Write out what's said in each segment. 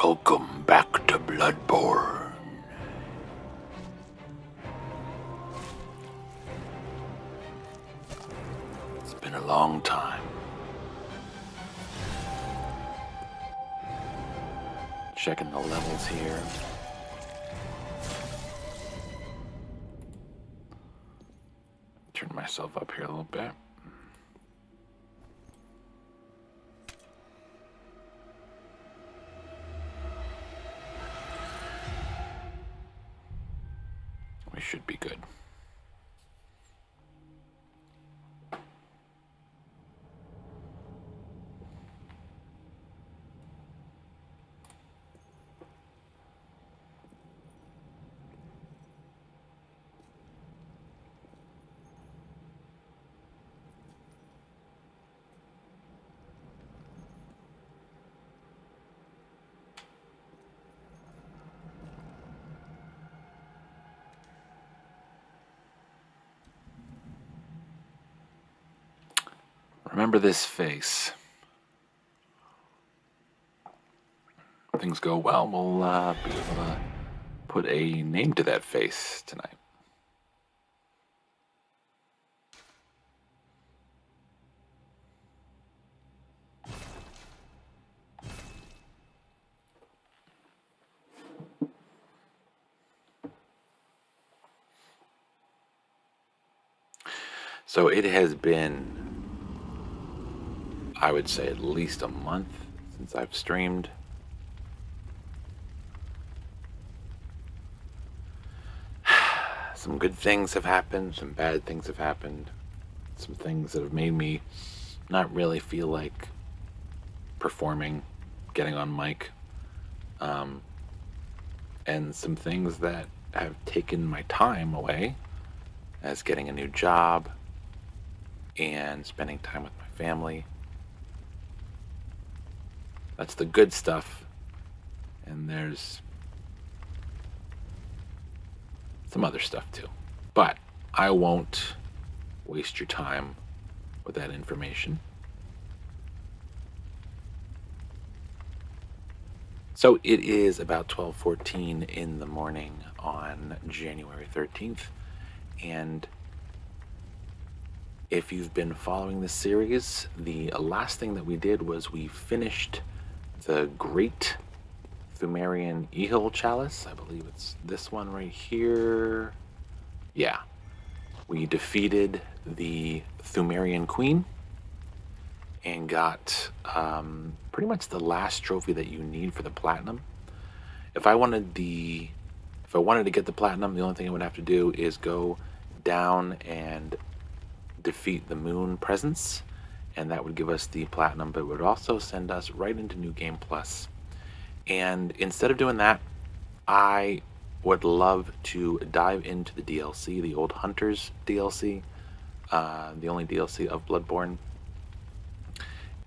Welcome back to Bloodborne. It's been a long time. Checking the levels here. Turn myself up here a little bit. We should be good. Remember this face. If things go well, we'll be able to put a name to that face tonight. So it has been, I would say, at least a month since I've streamed. Some good things have happened, some bad things have happened, some things that have made me not really feel like performing, getting on mic, and some things that have taken my time away, as getting a new job and spending time with my family. That's the good stuff, and there's some other stuff too. But I won't waste your time with that information. So it is about 12:14 in the morning on January 13th, and if you've been following this series, the last thing that we did was we finished the Great Thumerian Ehil Chalice. I believe it's this one right here. Yeah. We defeated the Thumerian Queen and got pretty much the last trophy that you need for the platinum. If I wanted to get the platinum, the only thing I would have to do is go down and defeat the Moon Presence, and that would give us the platinum, but it would also send us right into New Game Plus. And instead of doing that, I would love to dive into the DLC, the Old Hunters DLC, the only DLC of Bloodborne.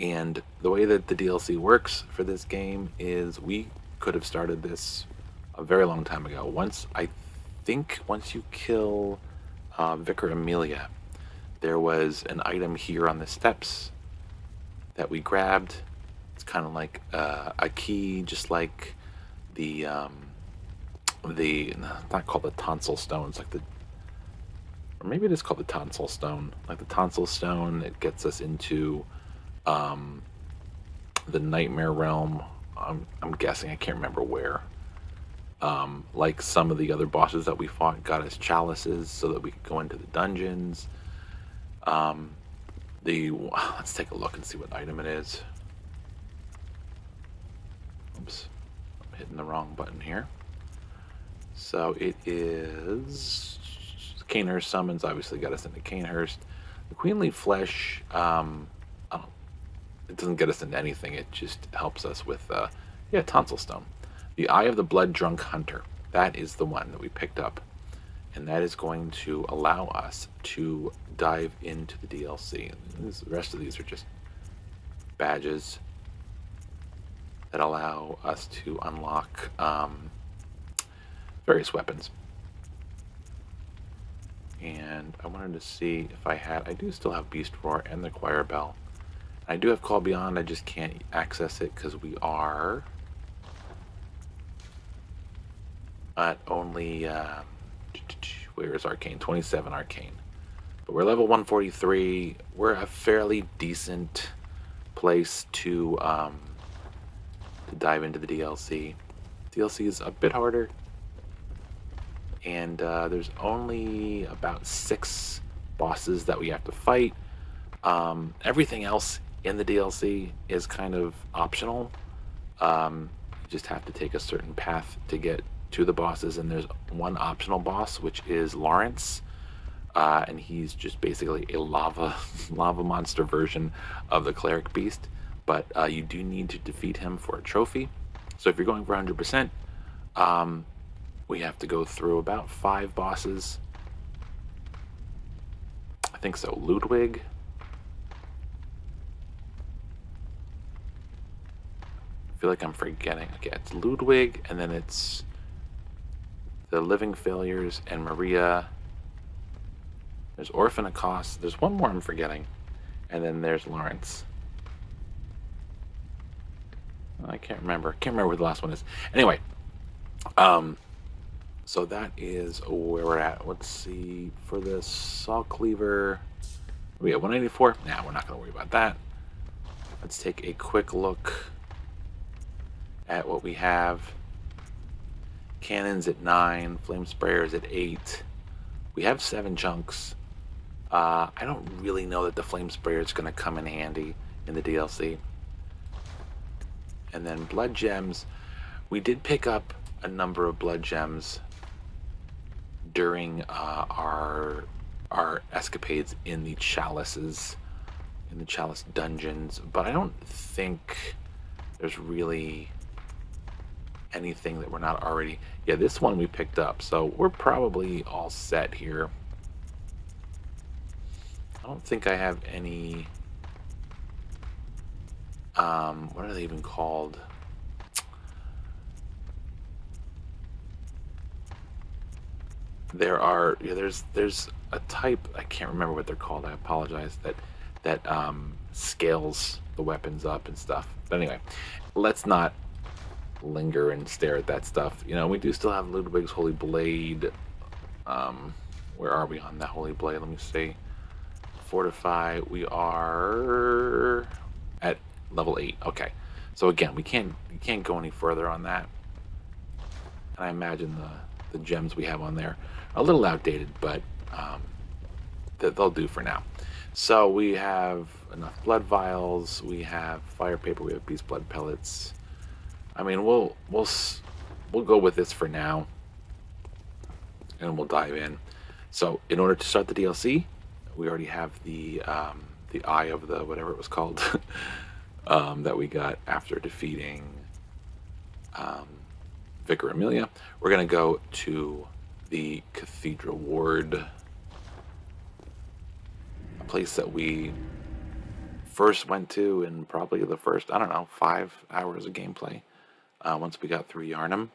And the way that the DLC works for this game is we could have started this a very long time ago. Once you kill Vicar Amelia, there was an item here on the steps that we grabbed. It's kind of like a key, just like the not called the tonsil stone. It's like or maybe it is called the tonsil stone. Like the tonsil stone, it gets us into the nightmare realm. I'm guessing, I can't remember where. Like some of the other bosses that we fought got us chalices so that we could go into the dungeons. Let's take a look and see what item it is. Oops, I'm hitting the wrong button here. So it is Canehurst summons, obviously got us into Canehurst. The Queenly Flesh, it doesn't get us into anything, it just helps us with tonsil stone. The Eye of the Blood Drunk Hunter, that is the one that we picked up, and that is going to allow us to dive into the DLC. The rest of these are just badges that allow us to unlock various weapons. And I wanted to see if I do still have Beast Roar and the Choir Bell. I do have Call Beyond, I just can't access it because we are at only where is Arcane? 27 Arcane. But we're level 143. We're a fairly decent place to dive into the DLC. DLC is a bit harder, and there's only about 6 bosses that we have to fight. Everything else in the DLC is kind of optional. You just have to take a certain path to get to the bosses, and there's one optional boss, which is Lawrence, and he's just basically a lava monster version of the cleric beast. But you do need to defeat him for a trophy. So if you're going for 100%, we have to go through about 5 bosses. I think so. Ludwig. I feel like I'm forgetting. Okay, it's Ludwig, and then it's the Living Failures and Maria. There's Orphan Accost. There's one more I'm forgetting. And then there's Lawrence. I can't remember. Can't remember where the last one is. Anyway, so that is where we're at. Let's see. For the Saw Cleaver, we have 184. Nah, we're not going to worry about that. Let's take a quick look at what we have. Cannons at 9. Flame Sprayers at 8. We have 7 chunks. I don't really know that the Flame Sprayer is going to come in handy in the DLC. And then blood gems. We did pick up a number of blood gems during our escapades in the chalices, in the chalice dungeons, but I don't think there's really anything that we're not already. Yeah, this one we picked up, so we're probably all set here. I don't think I have any. What are they even called? There are, yeah, there's a type, I can't remember what they're called. I apologize. That scales the weapons up and stuff. But anyway, let's not linger and stare at that stuff. You know, we do still have Ludwig's Holy Blade. Where are we on that Holy Blade? Let me see. Fortify. We are at level 8. Okay. So again, we can't go any further on that. And I imagine the gems we have on there are a little outdated, but they'll do for now. So we have enough blood vials. We have fire paper. We have beast blood pellets. I mean, we'll go with this for now, and we'll dive in. So in order to start the DLC, we already have the eye of the whatever it was called that we got after defeating Vicar Amelia. We're gonna go to the Cathedral Ward, a place that we first went to in probably the first, I don't know, 5 hours of gameplay. Once we got through Yarnum.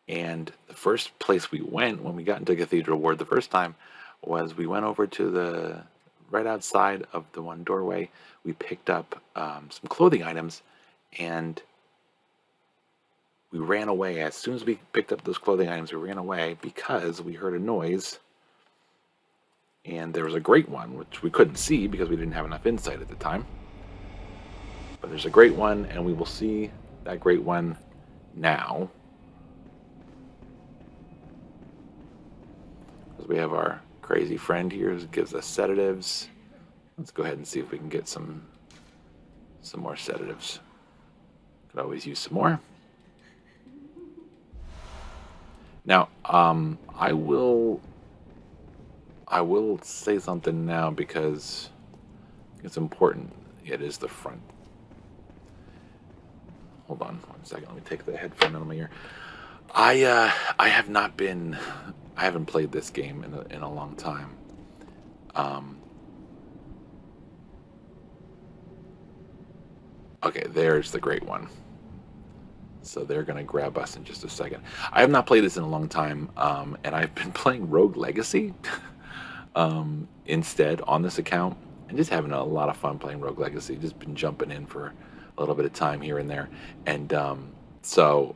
And the first place we went when we got into Cathedral Ward the first time was we went over to the right outside of the one doorway. We picked up some clothing items, and we ran away. As soon as we picked up those clothing items, we ran away because we heard a noise, and there was a great one, which we couldn't see because we didn't have enough insight at the time. But there's a great one, and we will see that great one now. Because we have our crazy friend here who gives us sedatives. Let's go ahead and see if we can get some more sedatives. Could always use some more. Now, I will say something now because it's important. It is the front. Hold on 1 second. Let me take the headphone out of my ear. I haven't played this game in a long time. Okay, there's the great one. So they're gonna grab us in just a second. I have not played this in a long time, and I've been playing Rogue Legacy instead on this account, and just having a lot of fun playing Rogue Legacy. Just been jumping in for a little bit of time here and there, and so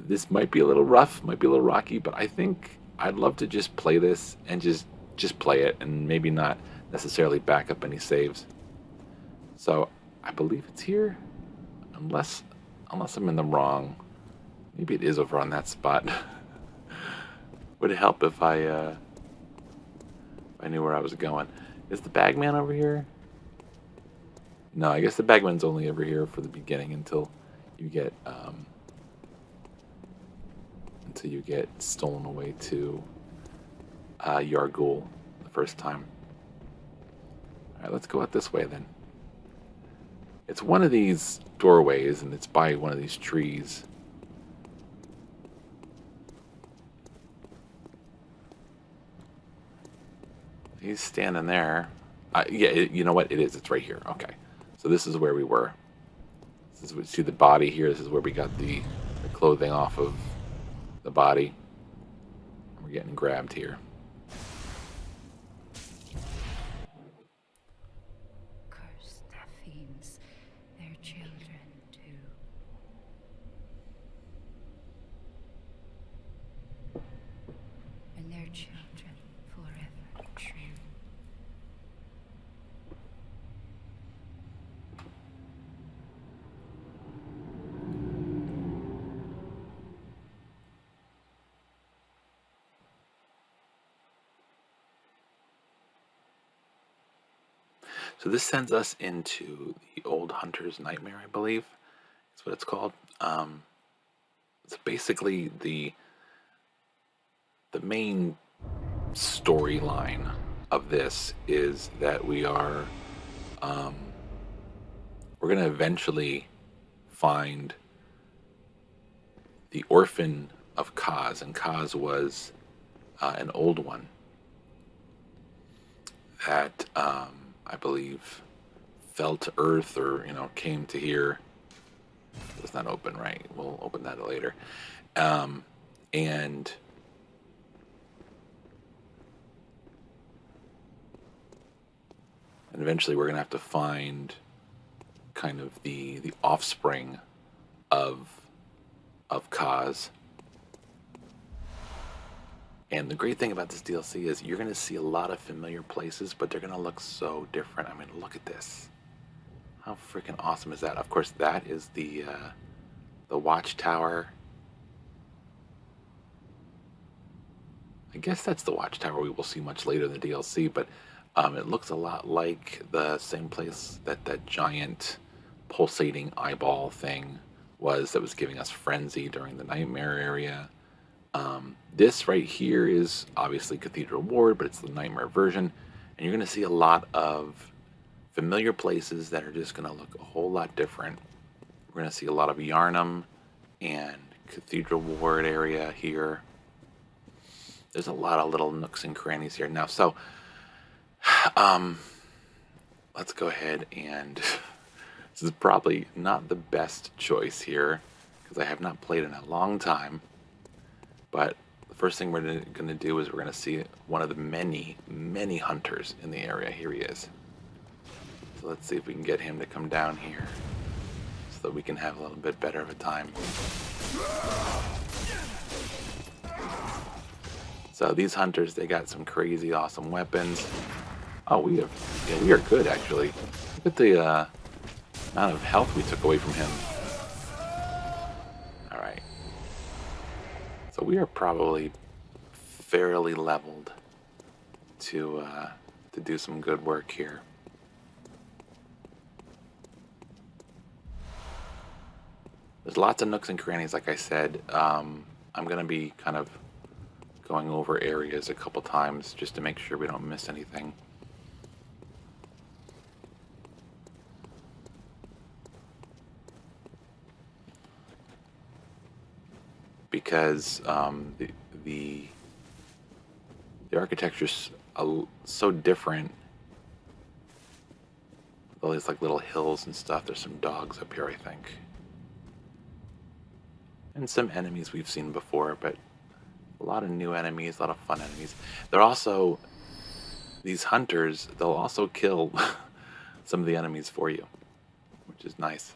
This might be a little rough, might be a little rocky, but I think I'd love to just play this and just play it and maybe not necessarily back up any saves. So I believe it's here, unless I'm in the wrong. Maybe it is over on that spot. Would it help if I knew where I was going? Is the bagman over here? No, I guess the bagman's only over here for the beginning until you get stolen away to Yargul the first time. All right, let's go out this way then. It's one of these doorways, and it's by one of these trees. He's standing there. Yeah, you know what? It is. It's right here. Okay. So this is where we were. This is, see the body here. This is where we got the clothing off of the body. We're getting grabbed here. Curse Taphims, their children too. And their children forever true. So this sends us into the Old Hunter's Nightmare, I believe. That's what it's called. It's basically the main storyline of this is that we're going to eventually find the orphan of Kaz, and Kaz was an old one that I believe fell to earth, or came to here. It's not open, right? We'll open that later. And eventually we're gonna have to find kind of the offspring of Kaz. And the great thing about this DLC is you're going to see a lot of familiar places, but they're going to look so different. I mean, look at this. How freaking awesome is that? Of course, that is the watchtower. I guess that's the watchtower we will see much later in the DLC, but it looks a lot like the same place that that giant pulsating eyeball thing was that was giving us frenzy during the nightmare area. This right here is obviously Cathedral Ward, but it's the nightmare version, and you're going to see a lot of familiar places that are just going to look a whole lot different. We're going to see a lot of Yarnum and Cathedral Ward area here. There's a lot of little nooks and crannies here. Now, so let's go ahead and this is probably not the best choice here because I have not played in a long time. But the first thing we're going to do is we're going to see one of the many, many hunters in the area. Here he is. So let's see if we can get him to come down here so that we can have a little bit better of a time. So these hunters, they got some crazy awesome weapons. Oh, we are good actually. Look at the amount of health we took away from him. All right. So we are probably fairly leveled to do some good work here. There's lots of nooks and crannies, like I said. I'm going to be kind of going over areas a couple times just to make sure we don't miss anything. Because the architecture's so different. All these like little hills and stuff. There's some dogs up here, I think, and some enemies we've seen before, but a lot of new enemies, a lot of fun enemies. They're also, these hunters, they'll also kill some of the enemies for you, which is nice.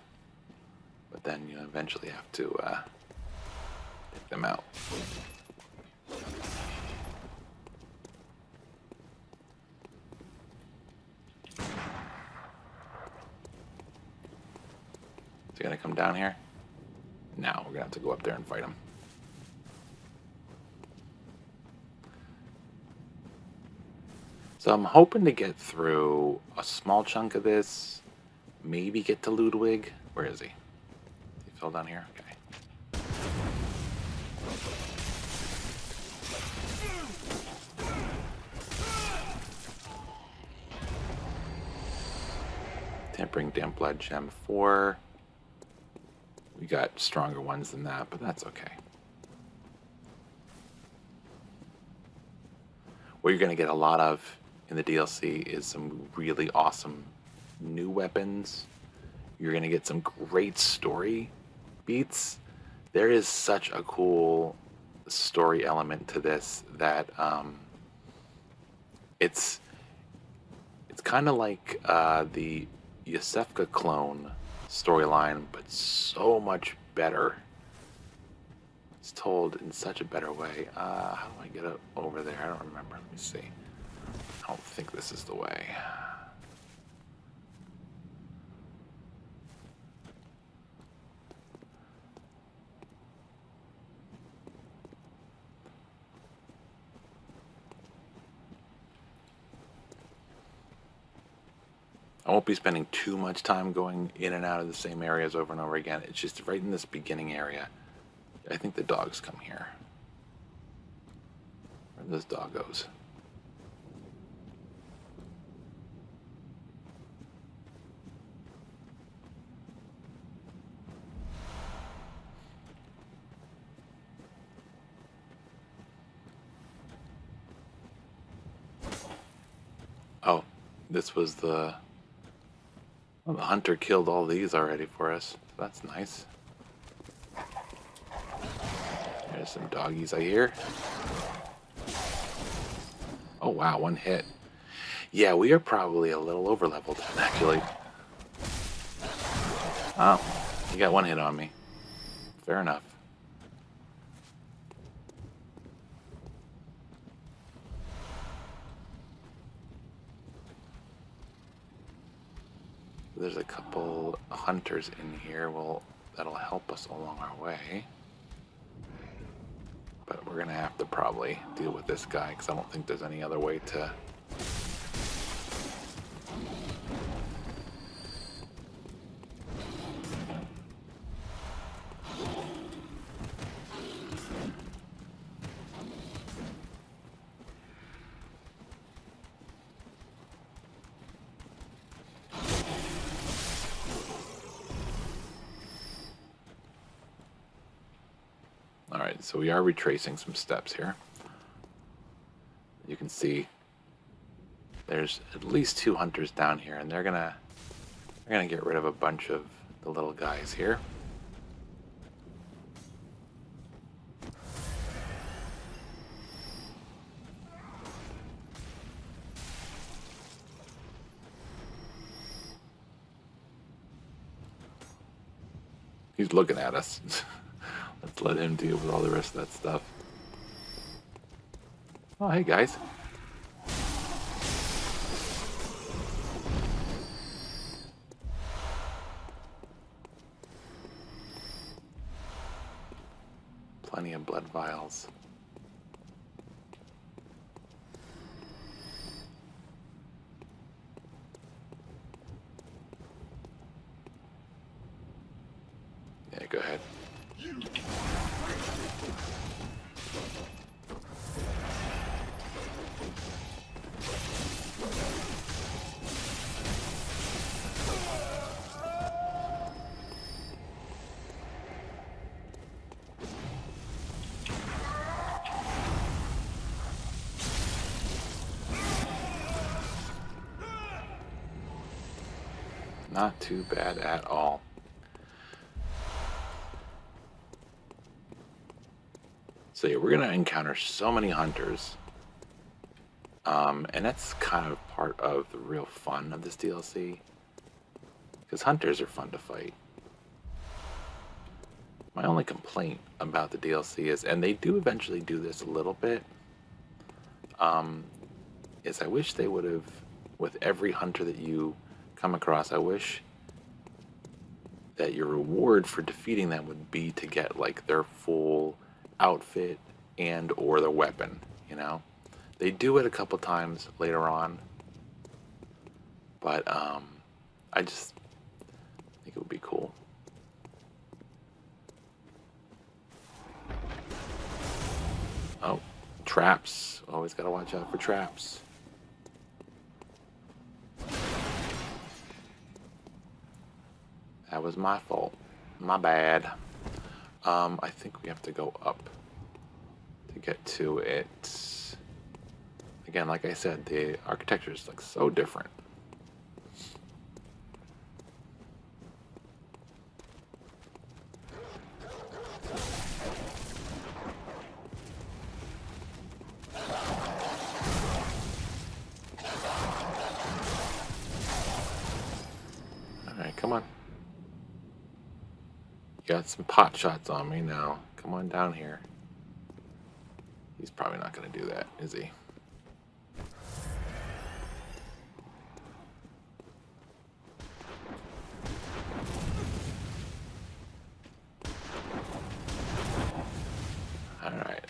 But then you eventually have to Take them out. Is he gonna come down here? No, we're gonna have to go up there and fight him. So I'm hoping to get through a small chunk of this, maybe get to Ludwig. Where is he? He fell down here? Okay. Tempering Damp Blood Gem 4. We got stronger ones than that, but that's okay. What you're going to get a lot of in the DLC is some really awesome new weapons. You're going to get some great story beats. There is such a cool story element to this that it's kind of like the Yosefka clone storyline, but so much better. It's told in such a better way. How do I get it over there? I don't remember. Let me see. I don't think this is the way. I won't be spending too much time going in and out of the same areas over and over again. It's just right in this beginning area. I think the dogs come here. Where are those doggos? Oh, this was the... Well, the hunter killed all these already for us. That's nice. There's some doggies I hear. Oh wow, one hit. Yeah, we are probably a little over leveled, actually. Oh, you got one hit on me. Fair enough. There's a couple hunters in here. Well, that'll help us along our way. But we're gonna have to probably deal with this guy because I don't think there's any other way to... Alright, so we are retracing some steps here. You can see there's at least 2 hunters down here, and they're gonna get rid of a bunch of the little guys here. He's looking at us. Let's let him deal with all the rest of that stuff. Oh, hey guys. Plenty of blood vials. Yeah, go ahead. Not too bad at all. So yeah, we're gonna encounter so many hunters. And that's kind of part of the real fun of this DLC. Because hunters are fun to fight. My only complaint about the DLC is, and they do eventually do this a little bit, is I wish they would have, with every hunter that you come across, I wish that your reward for defeating them would be to get like their full outfit and or their weapon, you know? They do it a couple times later on, but I just think it would be cool. Oh, traps. Always gotta watch out for traps. That was my fault. My bad. I think we have to go up to get to it. Again, like I said, the architecture is like so different. Alright, come on. You got some pot shots on me now. Come on down here. He's probably not going to do that, is he? Alright.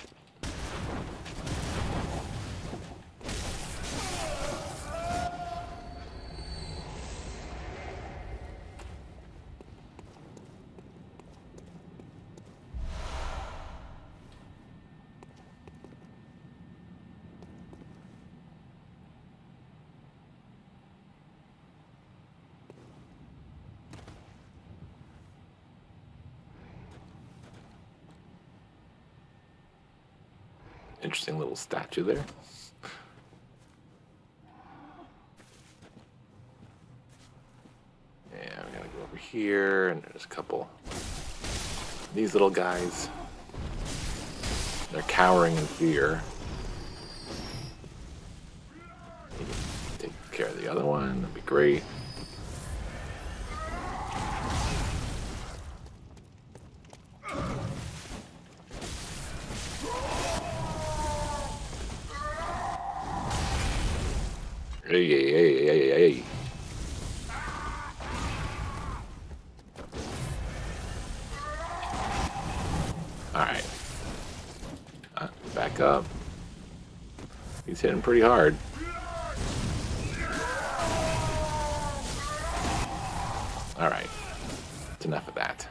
Interesting little statue there. Yeah, we gotta go over here, and there's a couple. These little guys, they're cowering in fear. Take care of the other one, that'd be great. Hey, hey, hey, hey, hey. Alright. Back up. He's hitting pretty hard. Alright. That's enough of that.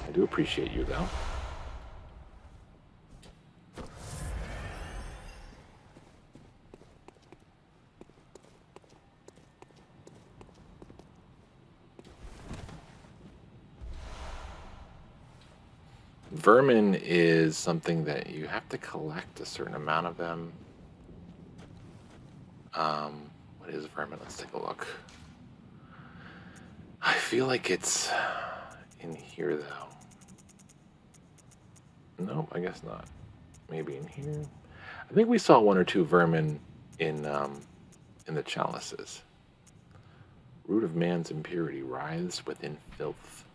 I do appreciate you, though. Vermin is something that you have to collect a certain amount of them. What is vermin? Let's take a look. I feel like it's in here, though. Nope, I guess not. Maybe in here. I think we saw one or two vermin in the chalices. Root of man's impurity writhes within filth.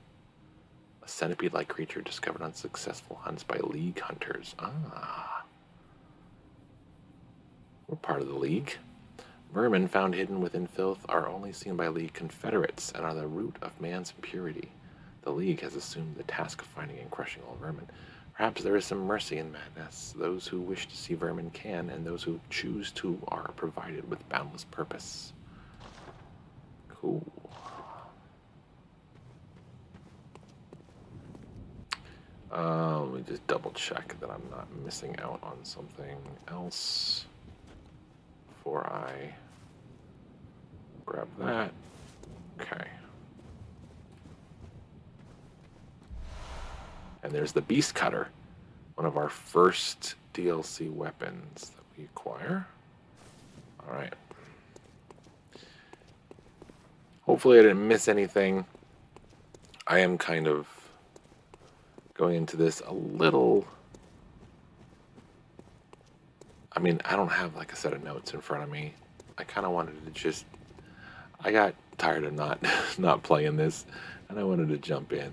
A centipede-like creature discovered on successful hunts by League hunters. Ah. We're part of the League. Vermin found hidden within filth are only seen by League Confederates and are the root of man's impurity. The League has assumed the task of finding and crushing all vermin. Perhaps there is some mercy in madness. Those who wish to see vermin can, and those who choose to are provided with boundless purpose. Cool. Let me just double check that I'm not missing out on something else before I grab that. Okay. And there's the Beast Cutter, one of our first DLC weapons that we acquire. All right. Hopefully I didn't miss anything. I am kind of going into this a little... I mean, I don't have like a set of notes in front of me. I kind of wanted to just... I got tired of not playing this, and I wanted to jump in.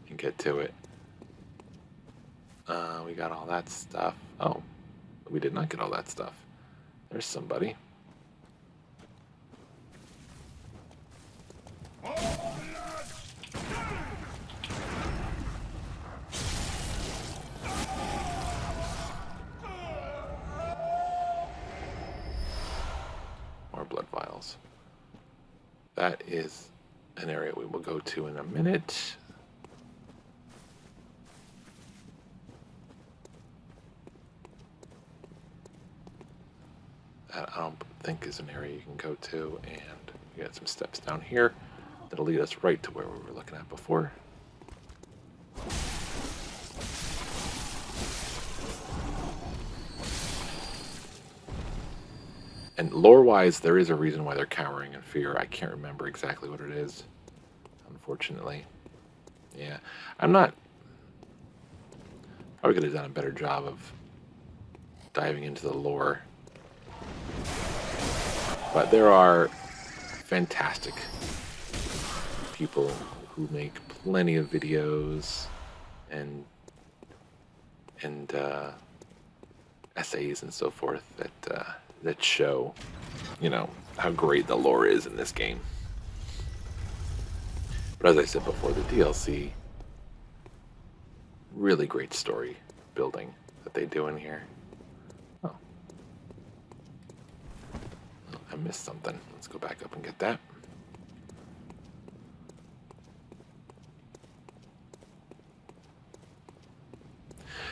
and get to it. We got all that stuff. Oh, we did not get all that stuff. There's somebody. More blood vials. That is an area we will go to in a minute. That I don't think is an area you can go to, and we got some steps down here that'll lead us right to where we were looking at before. And lore-wise, there is a reason why they're cowering in fear. I can't remember exactly what it is, unfortunately. Yeah, I'm not... Probably could have done a better job of diving into the lore. But there are fantastic people who make plenty of videos and essays and so forth that show, you know, how great the lore is in this game. But as I said before, the DLC, really great story building that they do in here. Oh. I missed something. Let's go back up and get that.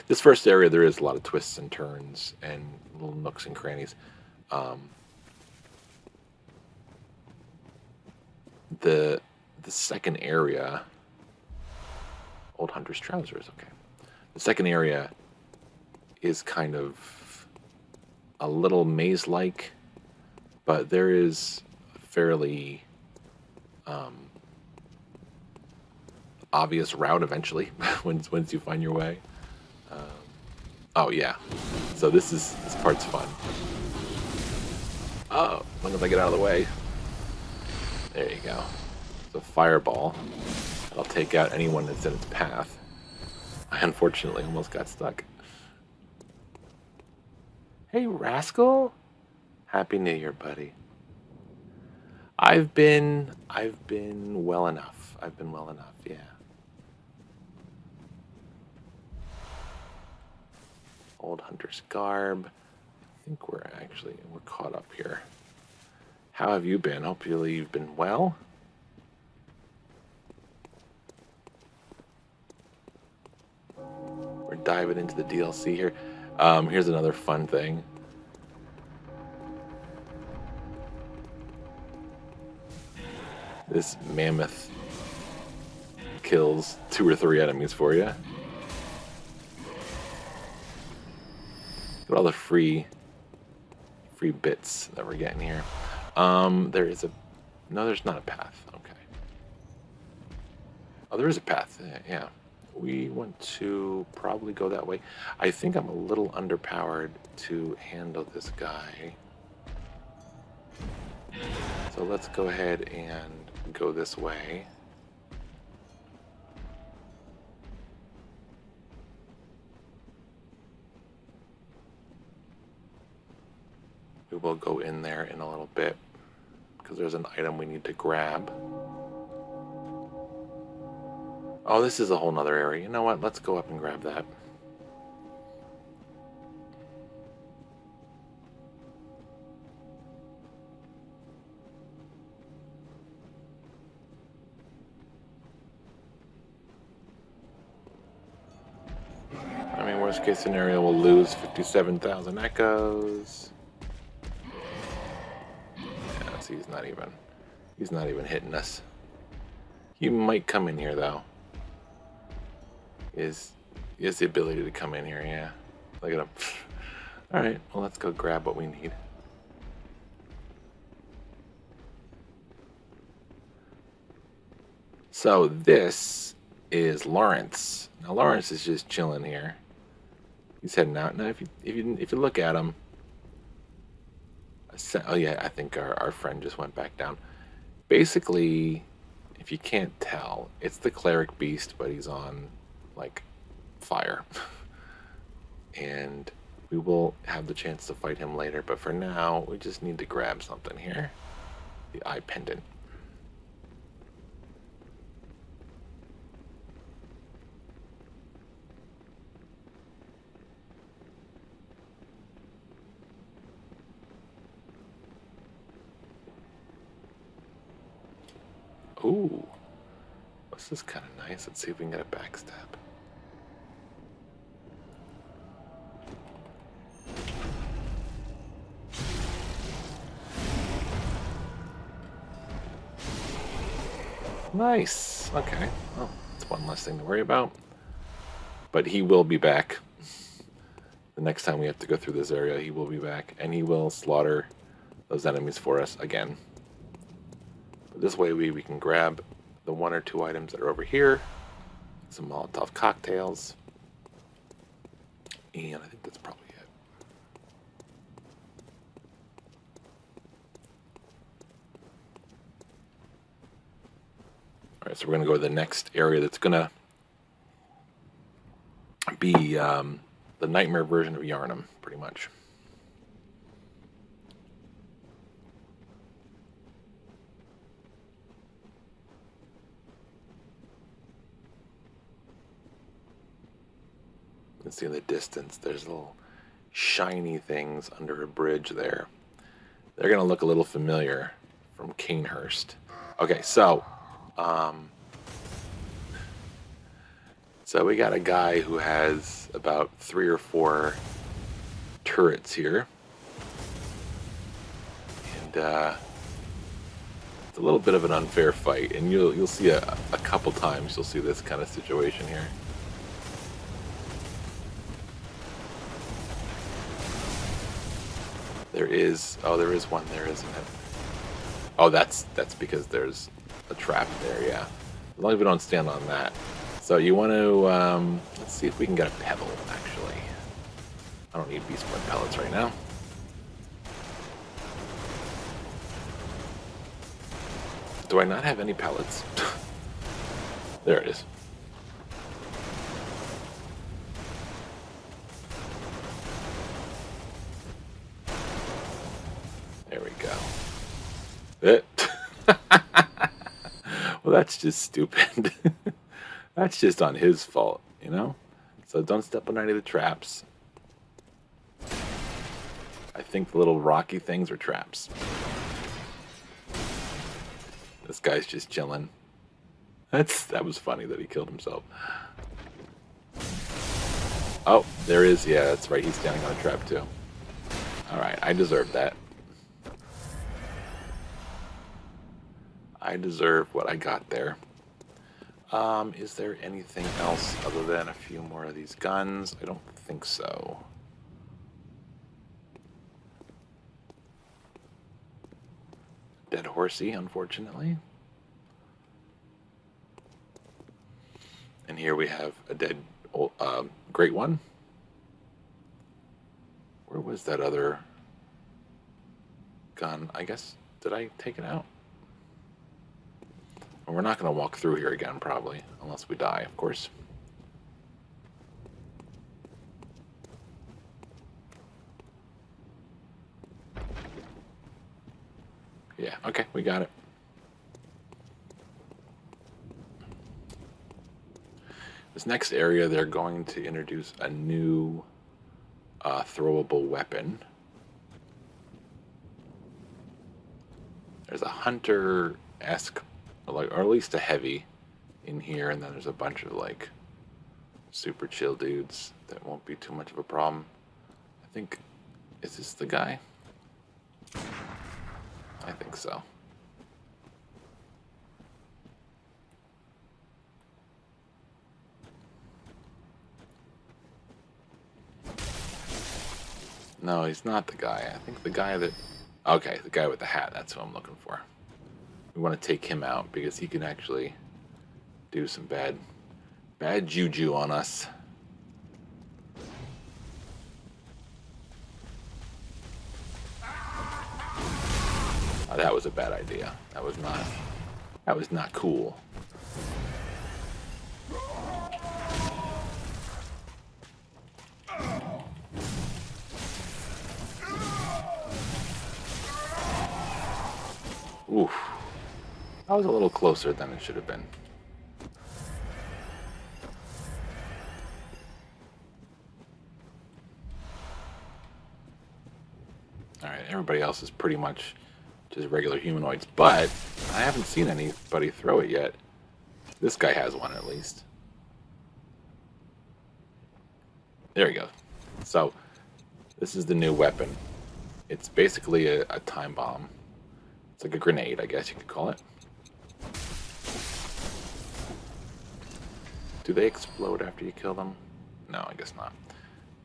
This first area, there is a lot of twists and turns and little nooks and crannies. The second area, Old Hunter's Trousers, okay. The second area is kind of a little maze-like, but there is a fairly obvious route eventually once you find your way. Oh yeah, so this part's fun. Oh, as long as I get out of the way. There you go. It's a fireball. I'll take out anyone that's in its path. I unfortunately almost got stuck. Hey, Rascal. Happy New Year, buddy. I've been well enough. I've been well enough, yeah. Old Hunter's Garb. I think we're caught up here. How have you been? Hopefully you've been well. We're diving into the DLC here. Here's another fun thing. This mammoth kills 2 or 3 enemies for you. Look at all the free bits that we're getting here. There is no, there's not a path. Okay. Oh, there is a path. Yeah. We want to probably go that way. I think I'm a little underpowered to handle this guy. So let's go ahead and go this way. We will go in there in a little bit because there's an item we need to grab. Oh, this is a whole nother area. You know what? Let's go up and grab that. I mean, worst case scenario, we'll lose 57,000 echoes. Yeah, see, he's not even hitting us. He might come in here though. He has the ability to come in here, yeah. Look at him. Alright, well, let's go grab what we need. So this is Lawrence. Now Lawrence is just chilling here. He's heading out. Now if you look at him, oh yeah, I think our friend just went back down. Basically, if you can't tell, it's the cleric beast, but he's on, like, fire. And we will have the chance to fight him later, but for now, we just need to grab something here. The eye pendant. Ooh. This is kind of nice. Let's see if we can get a backstab. Nice. Okay. Well, that's one less thing to worry about. But he will be back. The next time we have to go through this area, he will be back. And he will slaughter those enemies for us again. But this way we can grab the 1 or 2 items that are over here. Some Molotov cocktails. And I think that's probably it. Alright, so we're going to go to the next area that's going to be the nightmare version of Yarnum, pretty much. You can see in the distance, there's little shiny things under a bridge there. They're going to look a little familiar from Canehurst. Okay, so we got a guy who has about 3 or 4 turrets here. And it's a little bit of an unfair fight, and you'll see a couple times you'll see this kind of situation here. There is one there, isn't it? Oh, that's because there's a trap there, yeah. As long as we don't stand on that. So you want to, let's see if we can get a pebble, actually. I don't need beast blood pellets right now. Do I not have any pellets? There it is. There we go. Well, that's just stupid. That's just on his fault, you know? So don't step on any of the traps. I think the little rocky things are traps. This guy's just chilling. That was funny that he killed himself. Oh, there is. Yeah, that's right. He's standing on a trap too. All right, I deserve that. I deserve what I got there. Is there anything else other than a few more of these guns? I don't think so. Dead horsey, unfortunately. And here we have a dead great one. Where was that other gun? I guess, did I take it out? Well, we're not going to walk through here again, probably, unless we die, of course. Yeah, okay, we got it. This next area, they're going to introduce a new throwable weapon. There's a hunter-esque, or at least a heavy in here, and then there's a bunch of like super chill dudes that won't be too much of a problem. I think, is this the guy? I think so. No, he's not the guy. I think the guy that... Okay, the guy with the hat. That's who I'm looking for. We want to take him out because he can actually do some bad juju on us. Oh, that was a bad idea. That was not That was not cool. Oof. That was a little closer than it should have been. Alright, everybody else is pretty much just regular humanoids, but I haven't seen anybody throw it yet. This guy has one at least. There we go. So, this is the new weapon. It's basically a time bomb. It's like a grenade, I guess you could call it. Do they explode after you kill them? No, I guess not.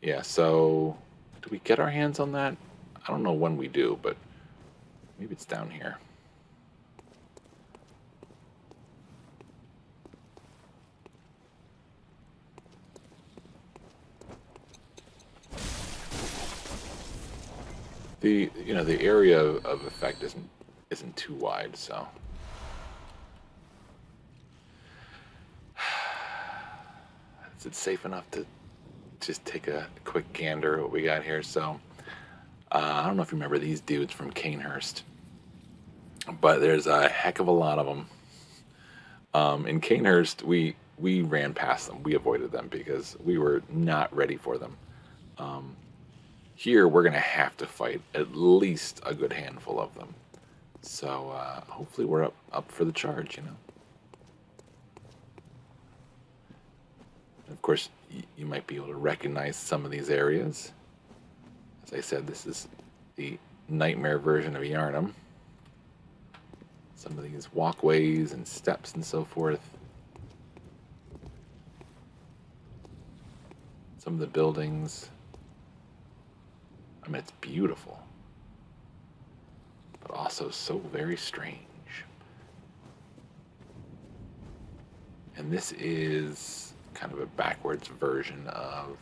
Yeah, so do we get our hands on that? I don't know when we do, but maybe it's down here. The the area of effect isn't too wide, so is it safe enough to just take a quick gander at what we got here? So I don't know if you remember these dudes from Canehurst, but there's a heck of a lot of them. In Canehurst, we ran past them. We avoided them because we were not ready for them. Here, we're going to have to fight at least a good handful of them. So hopefully we're up for the charge, you know. And of course, you might be able to recognize some of these areas. As I said, this is the nightmare version of Yarnum. Some of these walkways and steps and so forth. Some of the buildings. I mean, it's beautiful, but also so very strange. And this is kind of a backwards version of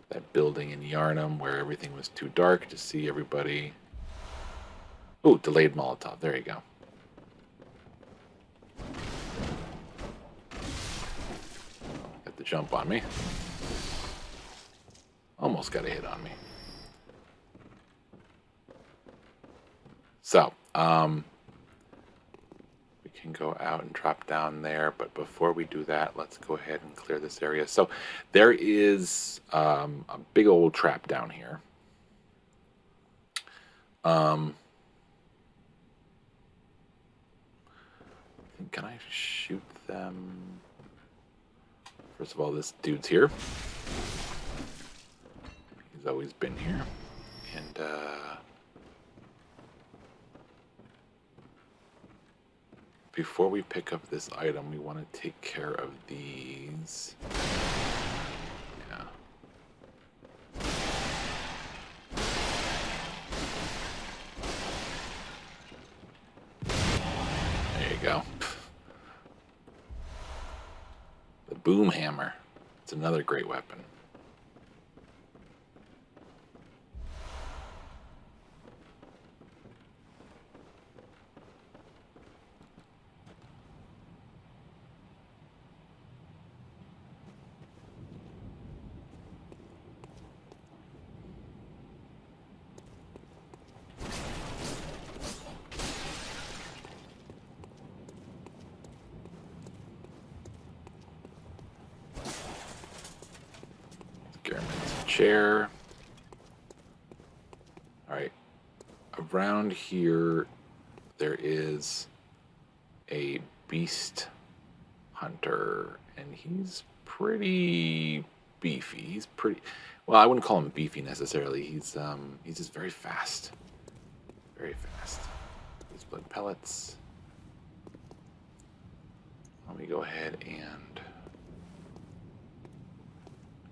that building in Yarnum where everything was too dark to see everybody. Oh, delayed Molotov. There you go. Got the jump on me. Almost got a hit on me. So, we can go out and drop down there, but before we do that, let's go ahead and clear this area. So, there is a big old trap down here. Can I shoot them? First of all, this dude's here. He's always been here. And before we pick up this item, we want to take care of these. Yeah. There you go. The boom hammer. It's another great weapon. Chair. All right. Around here, there is a beast hunter, and he's pretty beefy. He's pretty well. I wouldn't call him beefy necessarily. He's just very fast. Very fast. These blood pellets. Let me go ahead and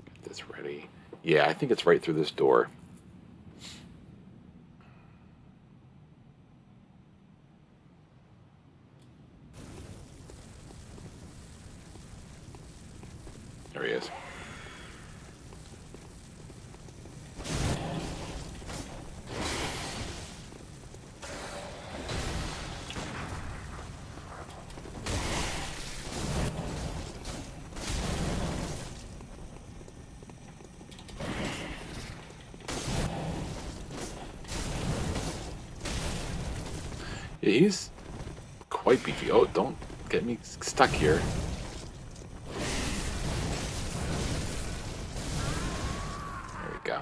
get this ready. Yeah, I think it's right through this door. There he is. Yeah, he's quite beefy. Oh, don't get me stuck here. There we go.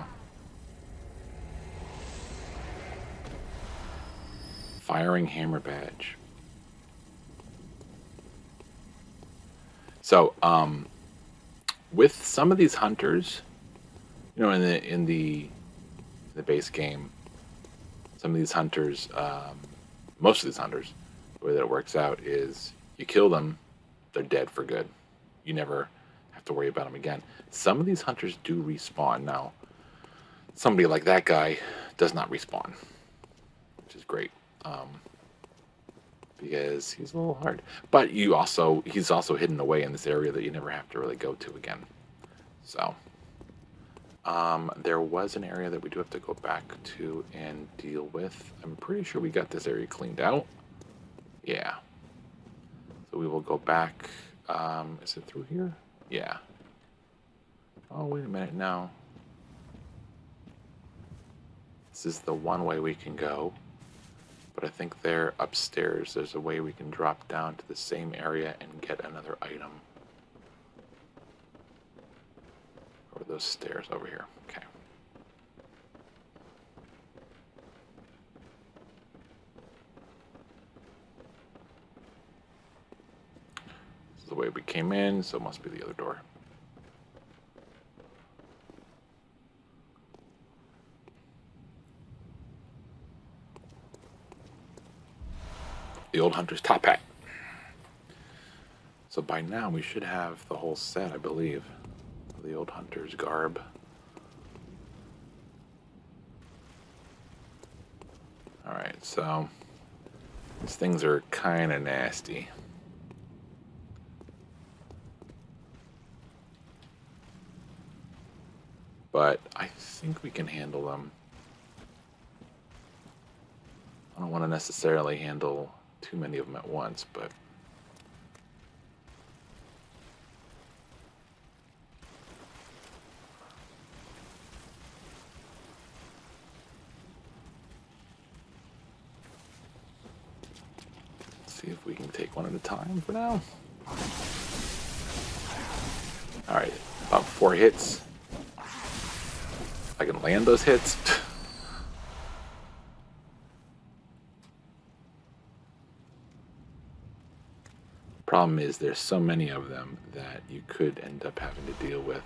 Firing hammer badge. So, with some of these hunters, you know, in the base game, some of these hunters, most of these hunters, the way that it works out is you kill them, they're dead for good. You never have to worry about them again. Some of these hunters do respawn. Now, somebody like that guy does not respawn, which is great, because he's a little hard. But he's also hidden away in this area that you never have to really go to again. So, there was an area that we do have to go back to and deal with. I'm pretty sure we got this area cleaned out. Yeah. So we will go back. Is it through here? Yeah. Oh, wait a minute. No. This is the one way we can go. But I think there upstairs, there's a way we can drop down to the same area and get another item. Or those stairs over here. Okay. This is the way we came in, so it must be the other door. The old hunter's top hat. So by now we should have the whole set, I believe. The old hunter's garb. Alright, so these things are kind of nasty. But I think we can handle them. I don't want to necessarily handle too many of them at once, but see if we can take one at a time for now. Alright, about 4 hits. If I can land those hits. Problem is there's so many of them that you could end up having to deal with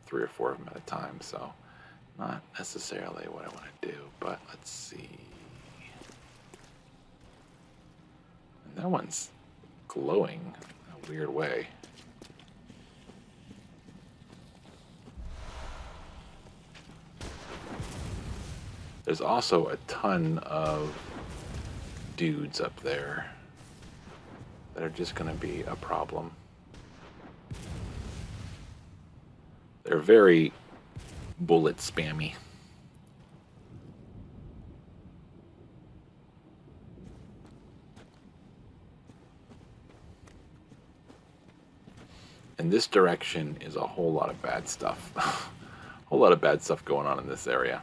3 or 4 of them at a time, so not necessarily what I want to do, but let's see. And that one's glowing in a weird way. There's also a ton of dudes up there that are just going to be a problem. They're very bullet spammy. And this direction is a whole lot of bad stuff. A whole lot of bad stuff going on in this area.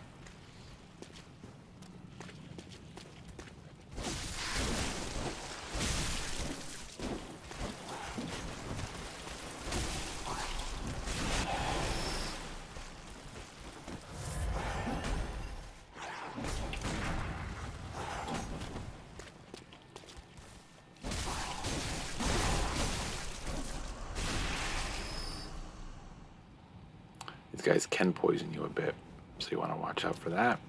These guys can poison you a bit, so you want to watch out for that.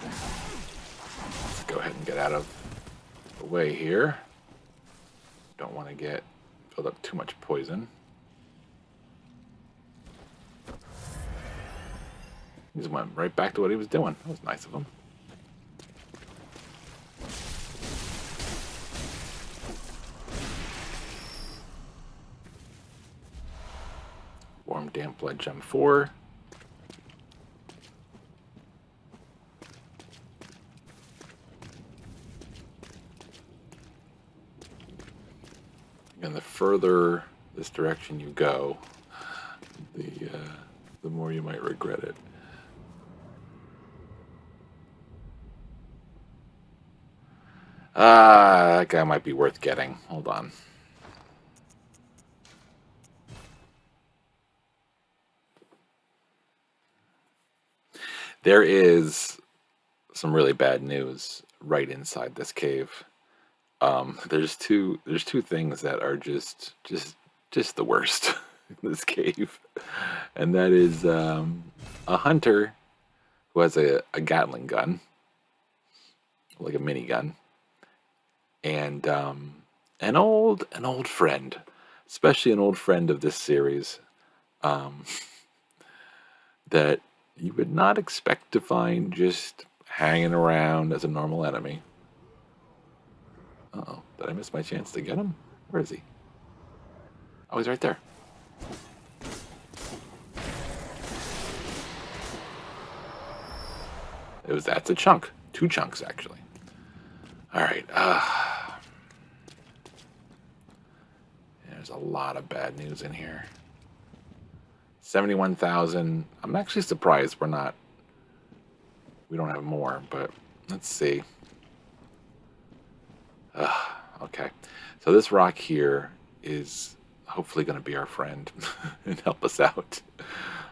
Let's go ahead and get out of the way here. Don't want to get filled up too much poison. He just went right back to what he was doing. That was nice of him. Warm, damp blood gem 4. further this direction you go, the more you might regret it. That guy might be worth getting. Hold on. There is some really bad news right inside this cave. There's two things that are just the worst in this cave, and that is a hunter who has a Gatling gun, like a minigun, and an old friend, especially an old friend of this series, that you would not expect to find just hanging around as a normal enemy. Uh-oh, did I miss my chance to get him? Where is he? Oh, he's right there. That's a chunk. 2 chunks, actually. All right. There's a lot of bad news in here. 71,000. I'm actually surprised we don't have more, but let's see. Okay. So this rock here is hopefully going to be our friend and help us out.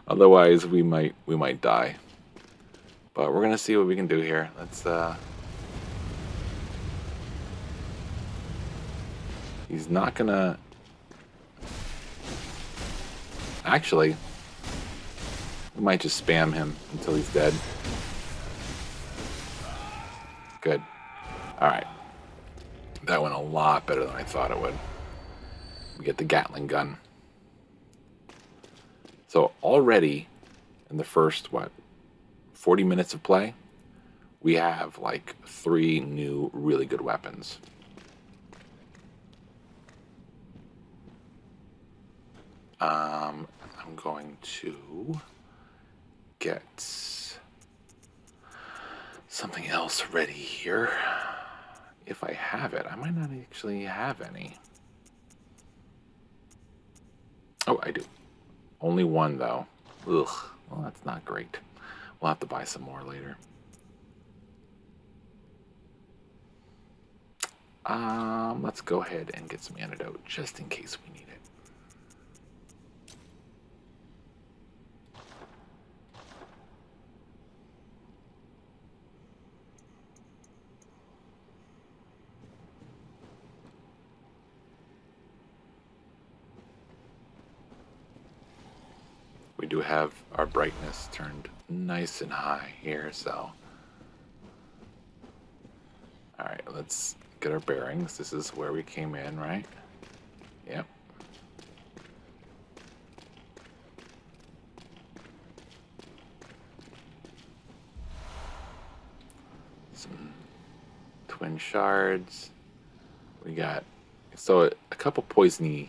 Otherwise, we might die. But we're going to see what we can do here. Let's he's not going to actually, we might just spam him until he's dead. Good. All right. That went a lot better than I thought it would. We get the Gatling gun. So already in the first, 40 minutes of play, we have like 3 new really good weapons. I'm going to get something else ready here. If I have it, I might not actually have any. Oh, I do. Only 1, though. Ugh. Well, that's not great. We'll have to buy some more later. Let's go ahead and get some antidote, just in case we need it. We do have our brightness turned nice and high here, so. Alright, let's get our bearings. This is where we came in, right? Yep. Some twin shards. We got, so a couple poisony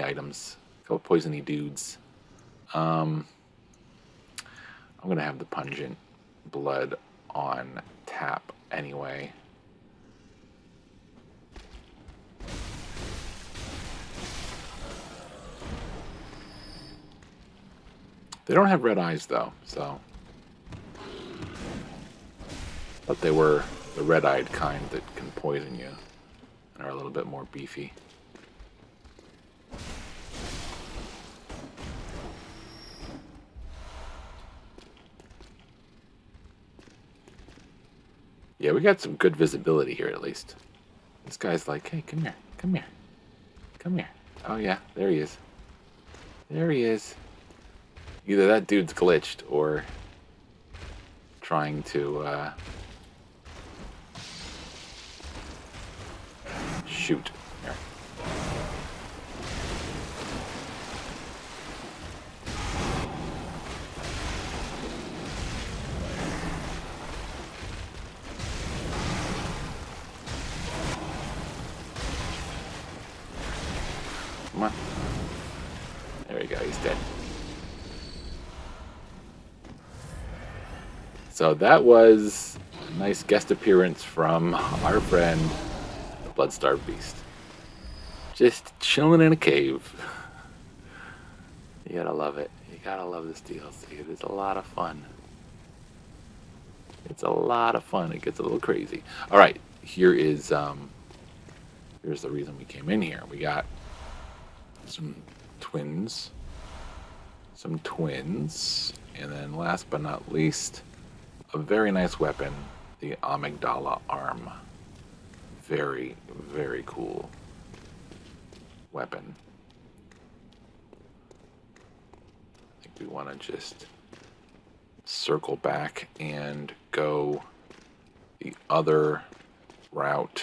items, a couple poisony dudes. I'm gonna have the pungent blood on tap anyway. They don't have red eyes though, so. But they were the red-eyed kind that can poison you and are a little bit more beefy. Yeah, we got some good visibility here at least. This guy's like, hey, come here, come here, come here. Oh yeah, there he is. There he is. Either that dude's glitched or trying to shoot. Here. Come on. There we go, he's dead. So that was a nice guest appearance from our friend, the Bloodstarved Beast. Just chilling in a cave. You gotta love it. You gotta love this DLC. It is a lot of fun. It's a lot of fun. It gets a little crazy. All right, here's the reason we came in here. We got some twins, and then last but not least, a very nice weapon, the Amygdala arm. Very, very cool weapon. I think we want to just circle back and go the other route.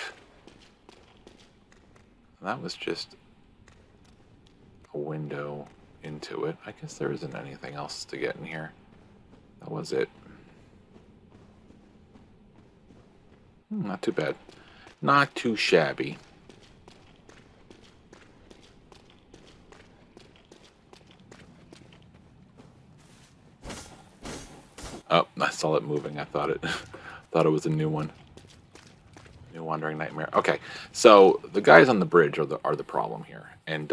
That was just a window into it. I guess there isn't anything else to get in here. That was it. Not too bad. Not too shabby. Oh, I saw it moving. I thought it was a new one. New Wandering Nightmare. Okay, so the guys on the bridge are the problem here, and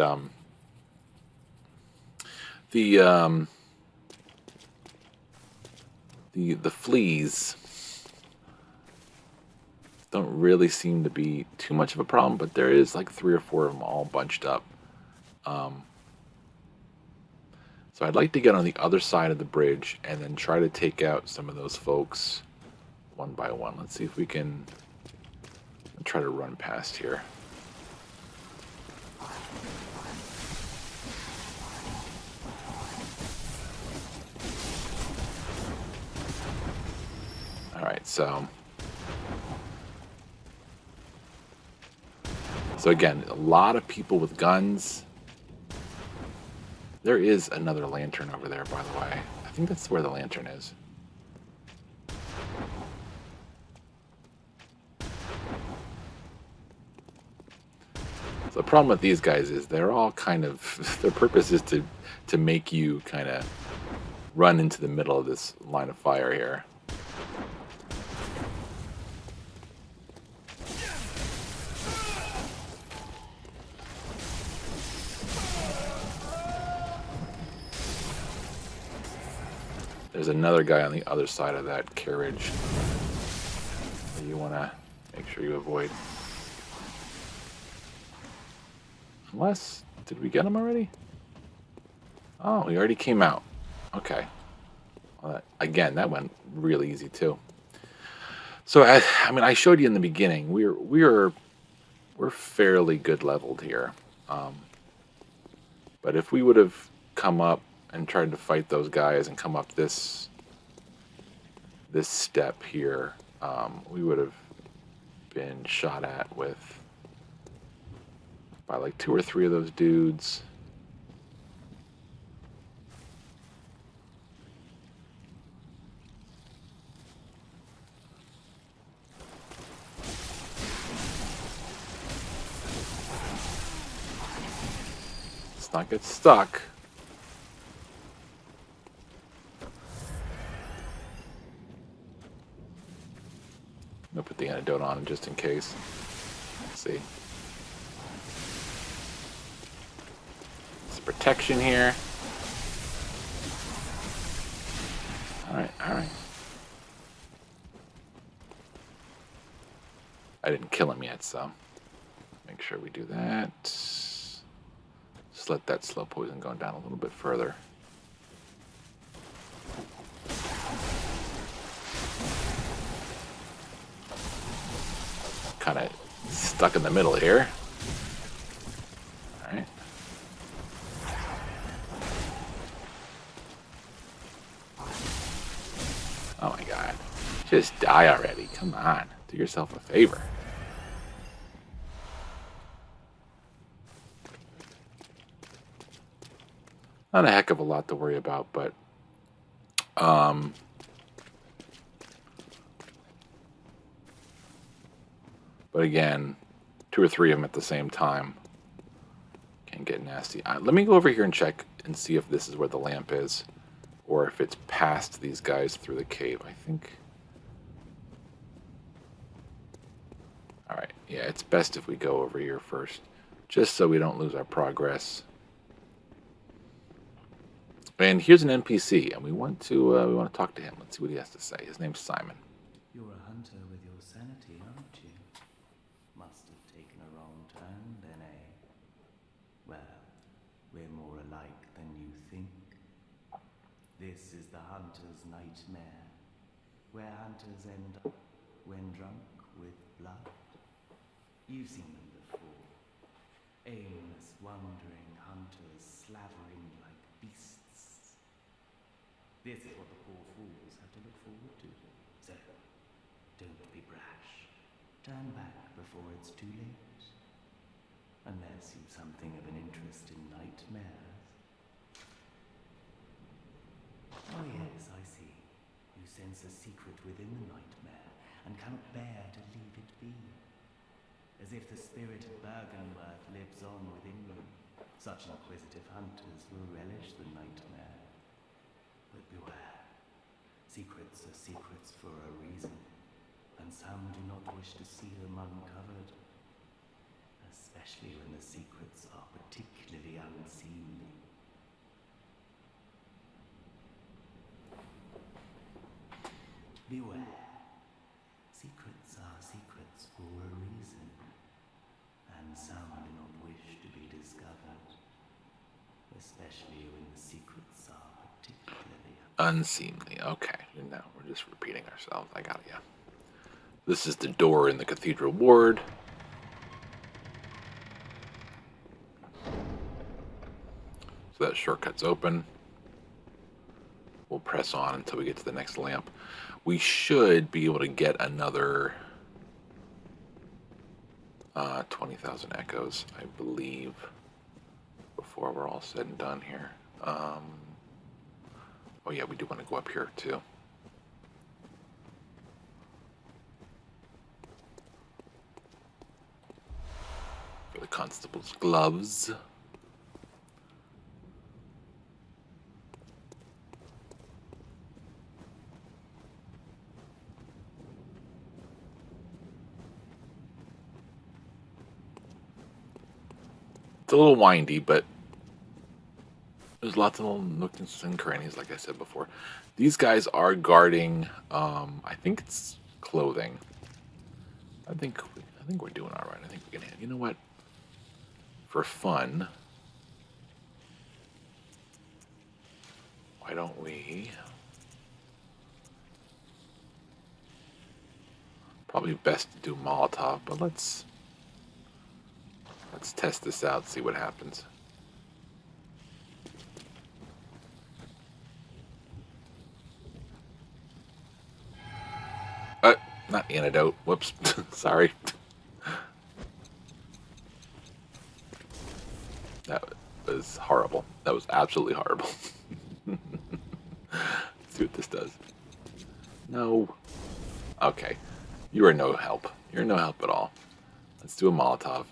the fleas don't really seem to be too much of a problem, but there is like 3 or 4 of them all bunched up. So I'd like to get on the other side of the bridge and then try to take out some of those folks one by one. Let's see if we can try to run past here. All right, so again, a lot of people with guns. There is another lantern over there, by the way. I think that's where the lantern is. So the problem with these guys is they're all kind of, their purpose is to make you kind of run into the middle of this line of fire here. There's another guy on the other side of that carriage that you want to make sure you avoid. Unless, did we get him already? Oh, he already came out. Okay. Well, again, that went really easy too. So, I mean, I showed you in the beginning, we're fairly good leveled here. But if we would have come up and tried to fight those guys and come up this step here, we would have been shot at by like 2 or 3 of those dudes. Let's not get stuck. I'm gonna put the antidote on just in case. Let's see. Some protection here. Alright, alright. I didn't kill him yet, so make sure we do that. Just let that slow poison go down a little bit further. Kind of stuck in the middle here. All right. Oh my god. Just die already. Come on. Do yourself a favor. Not a heck of a lot to worry about, but again, 2 or 3 of them at the same time can get nasty. Let me go over here and check and see if this is where the lamp is, or if it's past these guys through the cave. I think. All right, yeah, it's best if we go over here first. just so we don't lose our progress. And here's an NPC, and we want to talk to him. Let's see what he has to say. His name's Simon. You're a hunter with your sanity, aren't you? Must have taken a wrong turn, then, eh? Well, we're more alike than you think. This is the hunter's nightmare, where hunters end up when drunk with blood. You've seen them before. Aimless, wandering hunters slavering like beasts. This is what the poor fools have to look forward to. So, don't be brash. Turn back before it's too late. Unless you've something of an interest in nightmares. Oh yes, I see. You sense a secret within the nightmare and cannot bear to leave it be. As if the spirit of Bergenworth lives on within you. Such inquisitive hunters will relish the nightmare. But beware. Secrets are secrets for a reason, and some do not wish to see them uncovered. Especially when the secrets are particularly unseemly. Beware. Secrets are secrets for a reason, and some do not wish to be discovered, especially when the secrets are particularly Unseemly. Okay, now we're just repeating ourselves. I got you. This is the door in the cathedral ward. So that shortcut's open. We'll press on until we get to the next lamp. We should be able to get another 20,000 echoes, I believe, before we're all said and done here. Oh yeah, we do want to go up here too. For the constable's gloves. It's a little windy, but there's lots of little nooks and crannies, like I said before. These guys are guarding, I think it's clothing. I think we're doing all right. I think we can. You know what? For fun, why don't we? Probably best to do Molotov, but let's test this out, see what happens. Not antidote. Whoops. Sorry. That was horrible. That was absolutely horrible. Let's see what this does. No. Okay. You are no help. You're no help at all. Let's do a Molotov.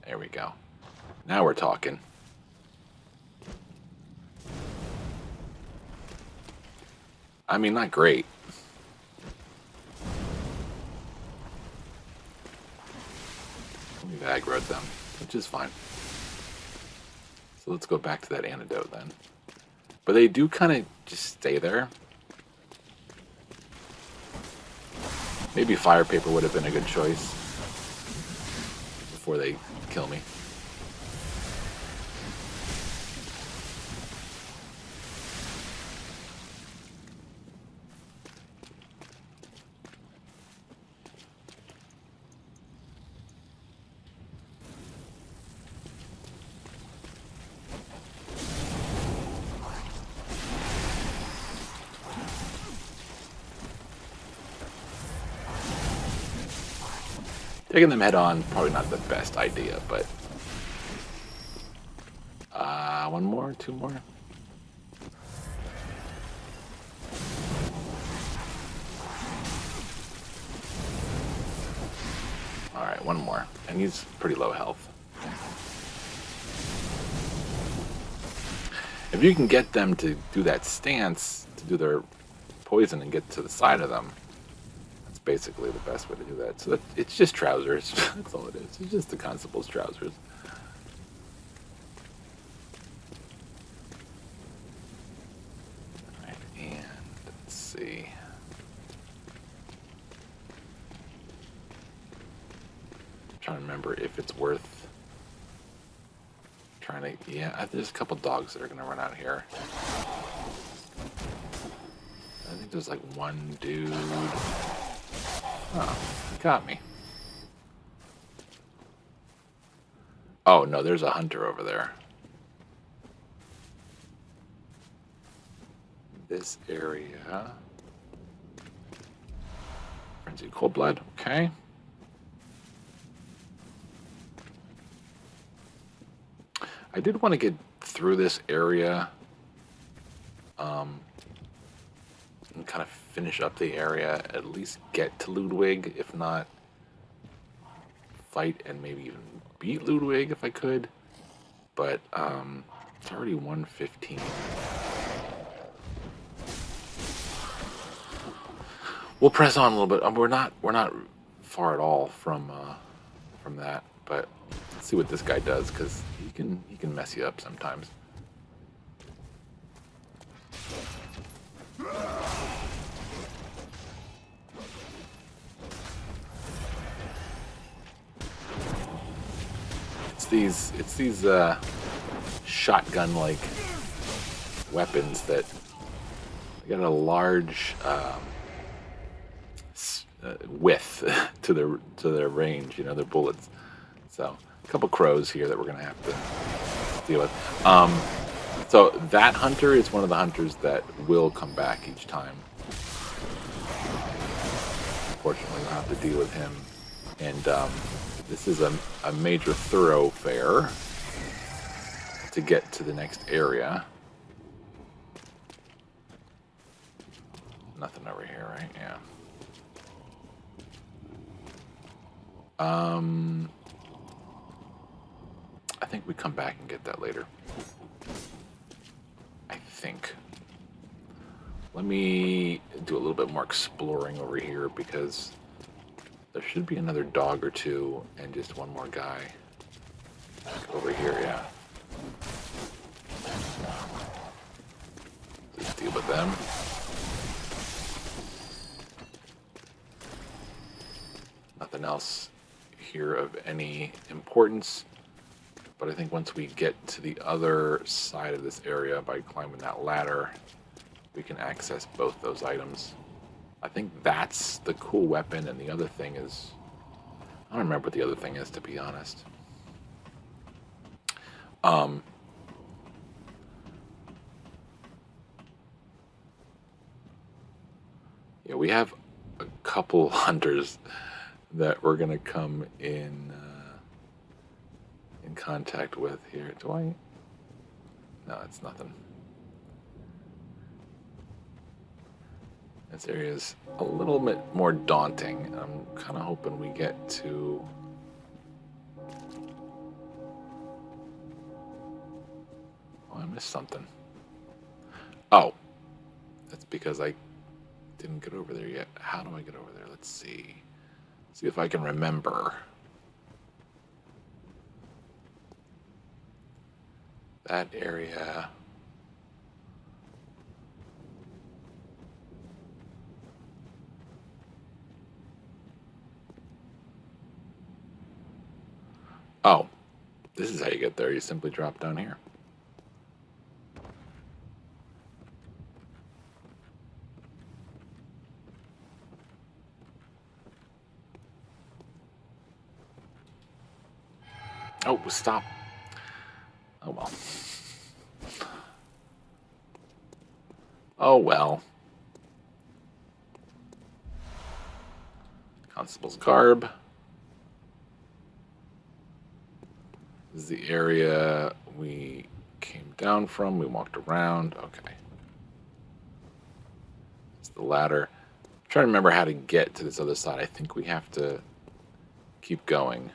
There we go. Now we're talking. I mean, not great. We've aggroed them, which is fine. So let's go back to that antidote then. But they do kind of just stay there. Maybe fire paper would have been a good choice before they kill me. Taking them head on, probably not the best idea, but... one more? Two more? Alright, one more. And he's pretty low health. If you can get them to do that stance, to do their poison and get to the side of them, that's basically the best way to do that. So it's just trousers. That's all it is. It's just the constable's trousers. Alright, and let's see. I'm trying to remember if it's worth trying to... Yeah, there's a couple dogs that are going to run out here. I think there's like one dude. Oh, he got me. Oh, no, there's a hunter over there. This area. Frenzied Cold Blood, okay. I did want to get through this area. And kind of finish up the area, at least get to Ludwig, if not fight and maybe even beat Ludwig if I could. But it's already 1:15. We'll press on a little bit. We're not far at all from that, but let's see what this guy does, because he can mess you up sometimes. It's these shotgun-like weapons that got a large width to their range. You know, their bullets. So a couple crows here that we're gonna have to deal with. So that hunter is one of the hunters that will come back each time. Unfortunately, we'll have to deal with him. And this is a major thoroughfare to get to the next area. Nothing over here, right? Yeah. I think we come back and get that later. I think. Let me do a little bit more exploring over here, because there should be another dog or two and just one more guy over here, yeah. Just deal with them. Nothing else here of any importance. But I think once we get to the other side of this area by climbing that ladder, we can access both those items. I think that's the cool weapon, and the other thing is... I don't remember what the other thing is, to be honest. Yeah, we have a couple hunters that we're going to come in contact with here. Do I? No, it's nothing. This area is a little bit more daunting. I'm kind of hoping we get to... Oh, I missed something. Oh, that's because I didn't get over there yet. How do I get over there? Let's see. See if I can remember. That area... Oh, this is how you get there. You simply drop down here. Oh, stop. Oh, well. Oh, well. Constable's garb. This is the area we came down from. We walked around. Okay. It's the ladder. I'm trying to remember how to get to this other side. I think we have to keep going.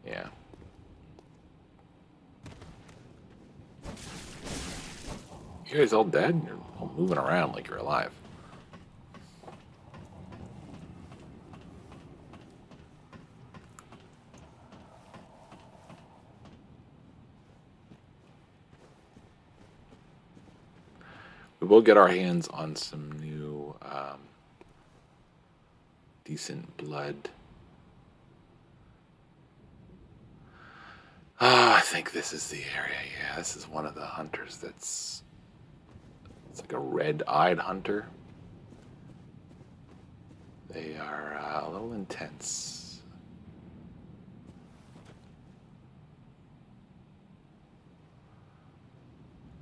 Yeah. You guys all dead? You're all moving around like you're alive. We will get our hands on some new decent blood. I think this is the area. Yeah, this is one of the hunters it's like a red-eyed hunter. They are a little intense.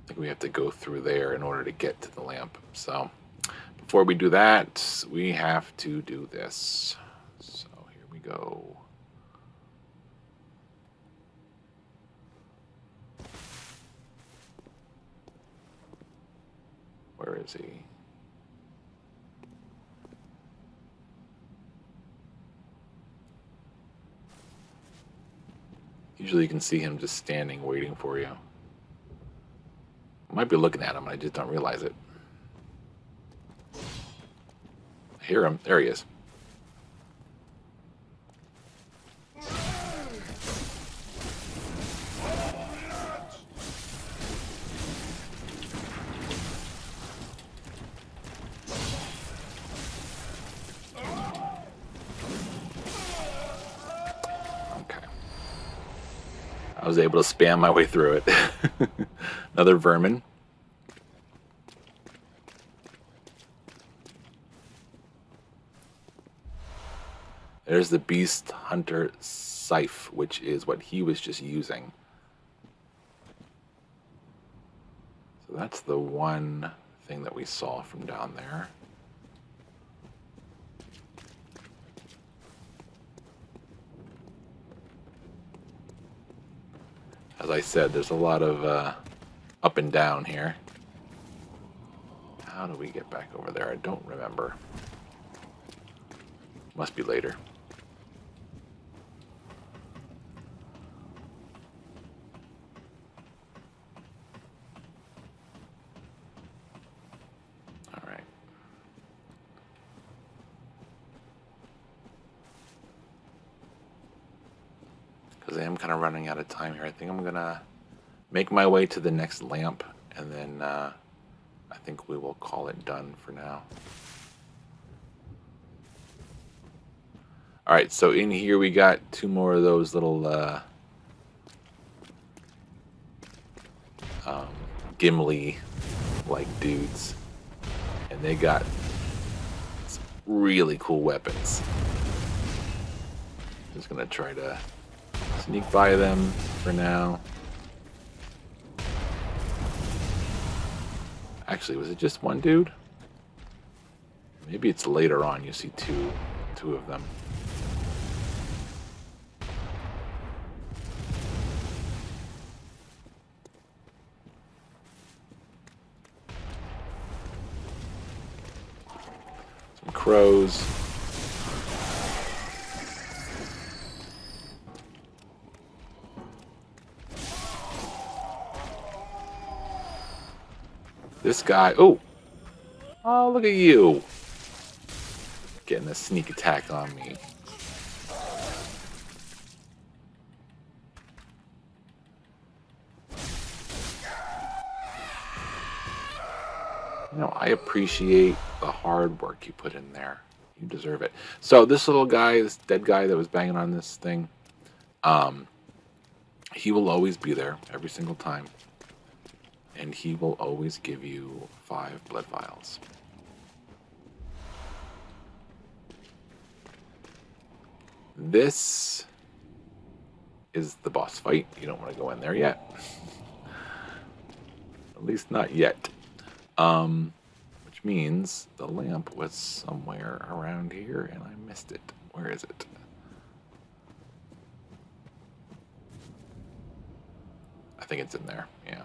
I think we have to go through there in order to get to the lamp. So before we do that, we have to do this. So here we go. Where is he? Usually you can see him just standing waiting for you. I might be looking at him, I just don't realize it. I hear him. There he is. I was able to spam my way through it. Another vermin. There's the Beast Hunter Scythe, which is what he was just using. So that's the one thing that we saw from down there. As I said, there's a lot of up and down here. How do we get back over there? I don't remember. Must be later. All right. Because I am kind of running out of time here. I think I'm going to make my way to the next lamp, and then I think we will call it done for now. All right, so in here we got two more of those little Gimli-like dudes, and they got some really cool weapons. Just gonna try to sneak by them for now. Actually, was it just one dude? Maybe it's later on you see two of them. Some crows. This guy, oh, look at you. Getting a sneak attack on me. You know, I appreciate the hard work you put in there. You deserve it. So this little guy, this dead guy that was banging on this thing, he will always be there every single time. And he will always give you 5 blood vials. This is the boss fight. You don't want to go in there yet. At least not yet. Which means the lamp was somewhere around here and I missed it. Where is it? I think it's in there, yeah.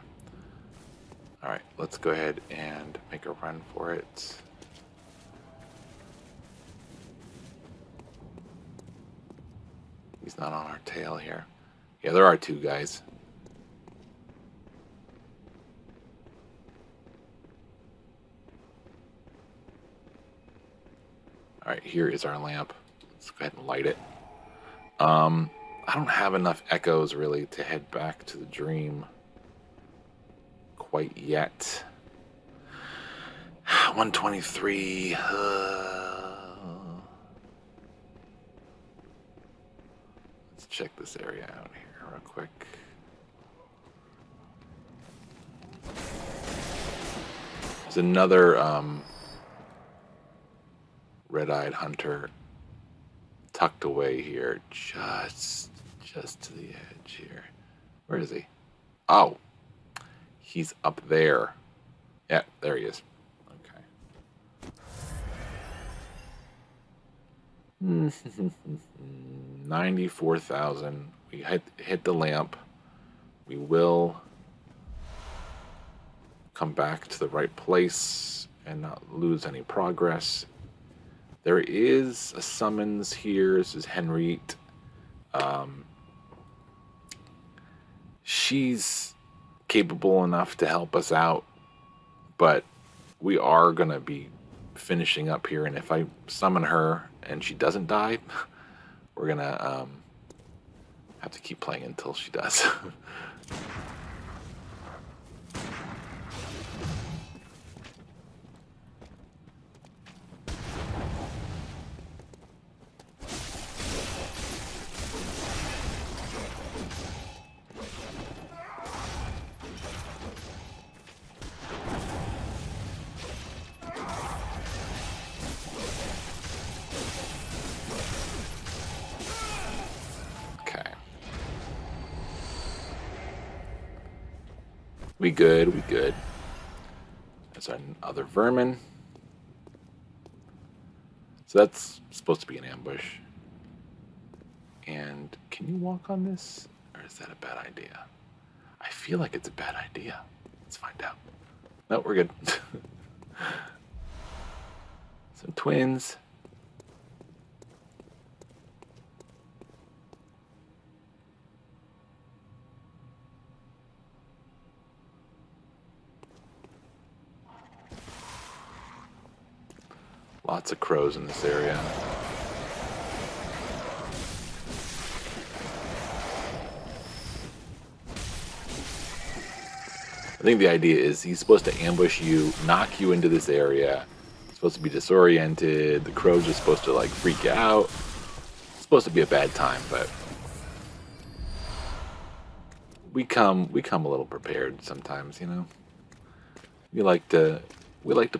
Alright, let's go ahead and make a run for it. He's not on our tail here. Yeah, there are 2 guys. All right, here is our lamp. Let's go ahead and light it. I don't have enough echoes really to head back to the dream quite yet. 123. Let's check this area out here real quick. There's another red-eyed hunter tucked away here, just to the edge here. Where is he? Oh, he's up there. Yeah, there he is. Okay. 94,000. We hit the lamp. We will come back to the right place and not lose any progress. There is a summons here. This is Henriette. She's capable enough to help us out, but we are going to be finishing up here, and if I summon her and she doesn't die, we're going to have to keep playing until she does. We good. There's our other vermin. So that's supposed to be an ambush. And can you walk on this? Or is that a bad idea? I feel like it's a bad idea. Let's find out. No, we're good. Some twins. Lots of crows in this area. I think the idea is he's supposed to ambush you, knock you into this area. It's supposed to be disoriented. The crows are supposed to like freak you out. It's supposed to be a bad time, but we come a little prepared sometimes, you know. We like to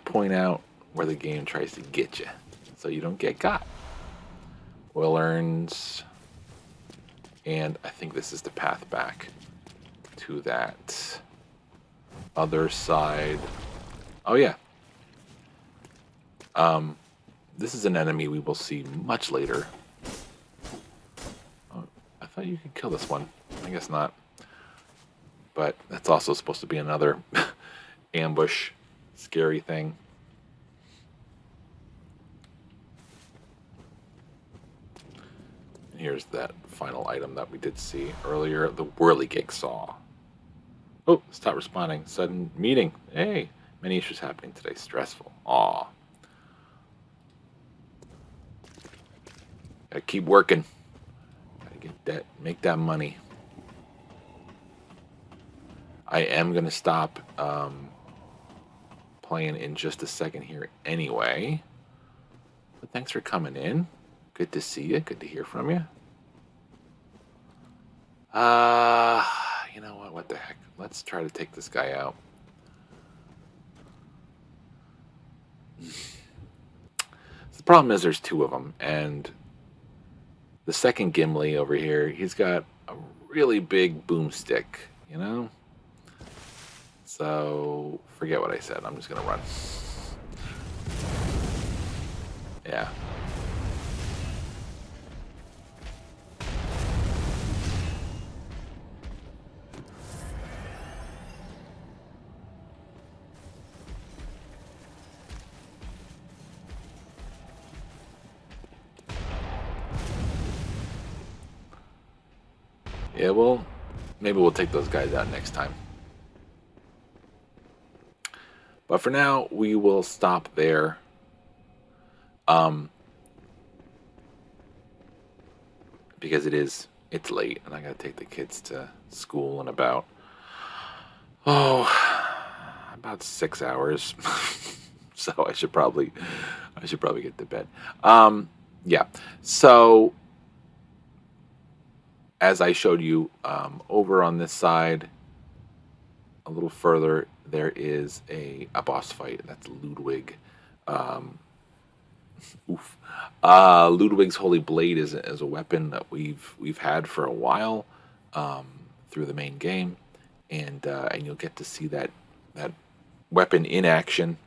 point out where the game tries to get you, so you don't get got. Oil urns, and I think this is the path back to that other side. Oh yeah. This is an enemy we will see much later. Oh, I thought you could kill this one. I guess not. But that's also supposed to be another ambush, scary thing. Here's that final item that we did see earlier, the whirligig saw. Oh, stop responding. Sudden meeting. Hey, many issues happening today. Stressful. Aw. Gotta keep working. Gotta get that, make that money. I am gonna stop playing in just a second here anyway. But thanks for coming in. Good to see you. Good to hear from you. You know what? What the heck? Let's try to take this guy out. The problem is there's two of them, and the second Gimli over here, he's got a really big boomstick, you know? So, forget what I said. I'm just going to run. Yeah. Yeah, well, maybe we'll take those guys out next time. But for now, we will stop there. because it's late and I gotta take the kids to school in about oh about 6 hours. So I should probably get to bed. Yeah. So as I showed you, over on this side, a little further, there is a boss fight. That's Ludwig. Um, oof. Ludwig's Holy Blade is a weapon that we've had for a while, um, through the main game, and you'll get to see that weapon in action,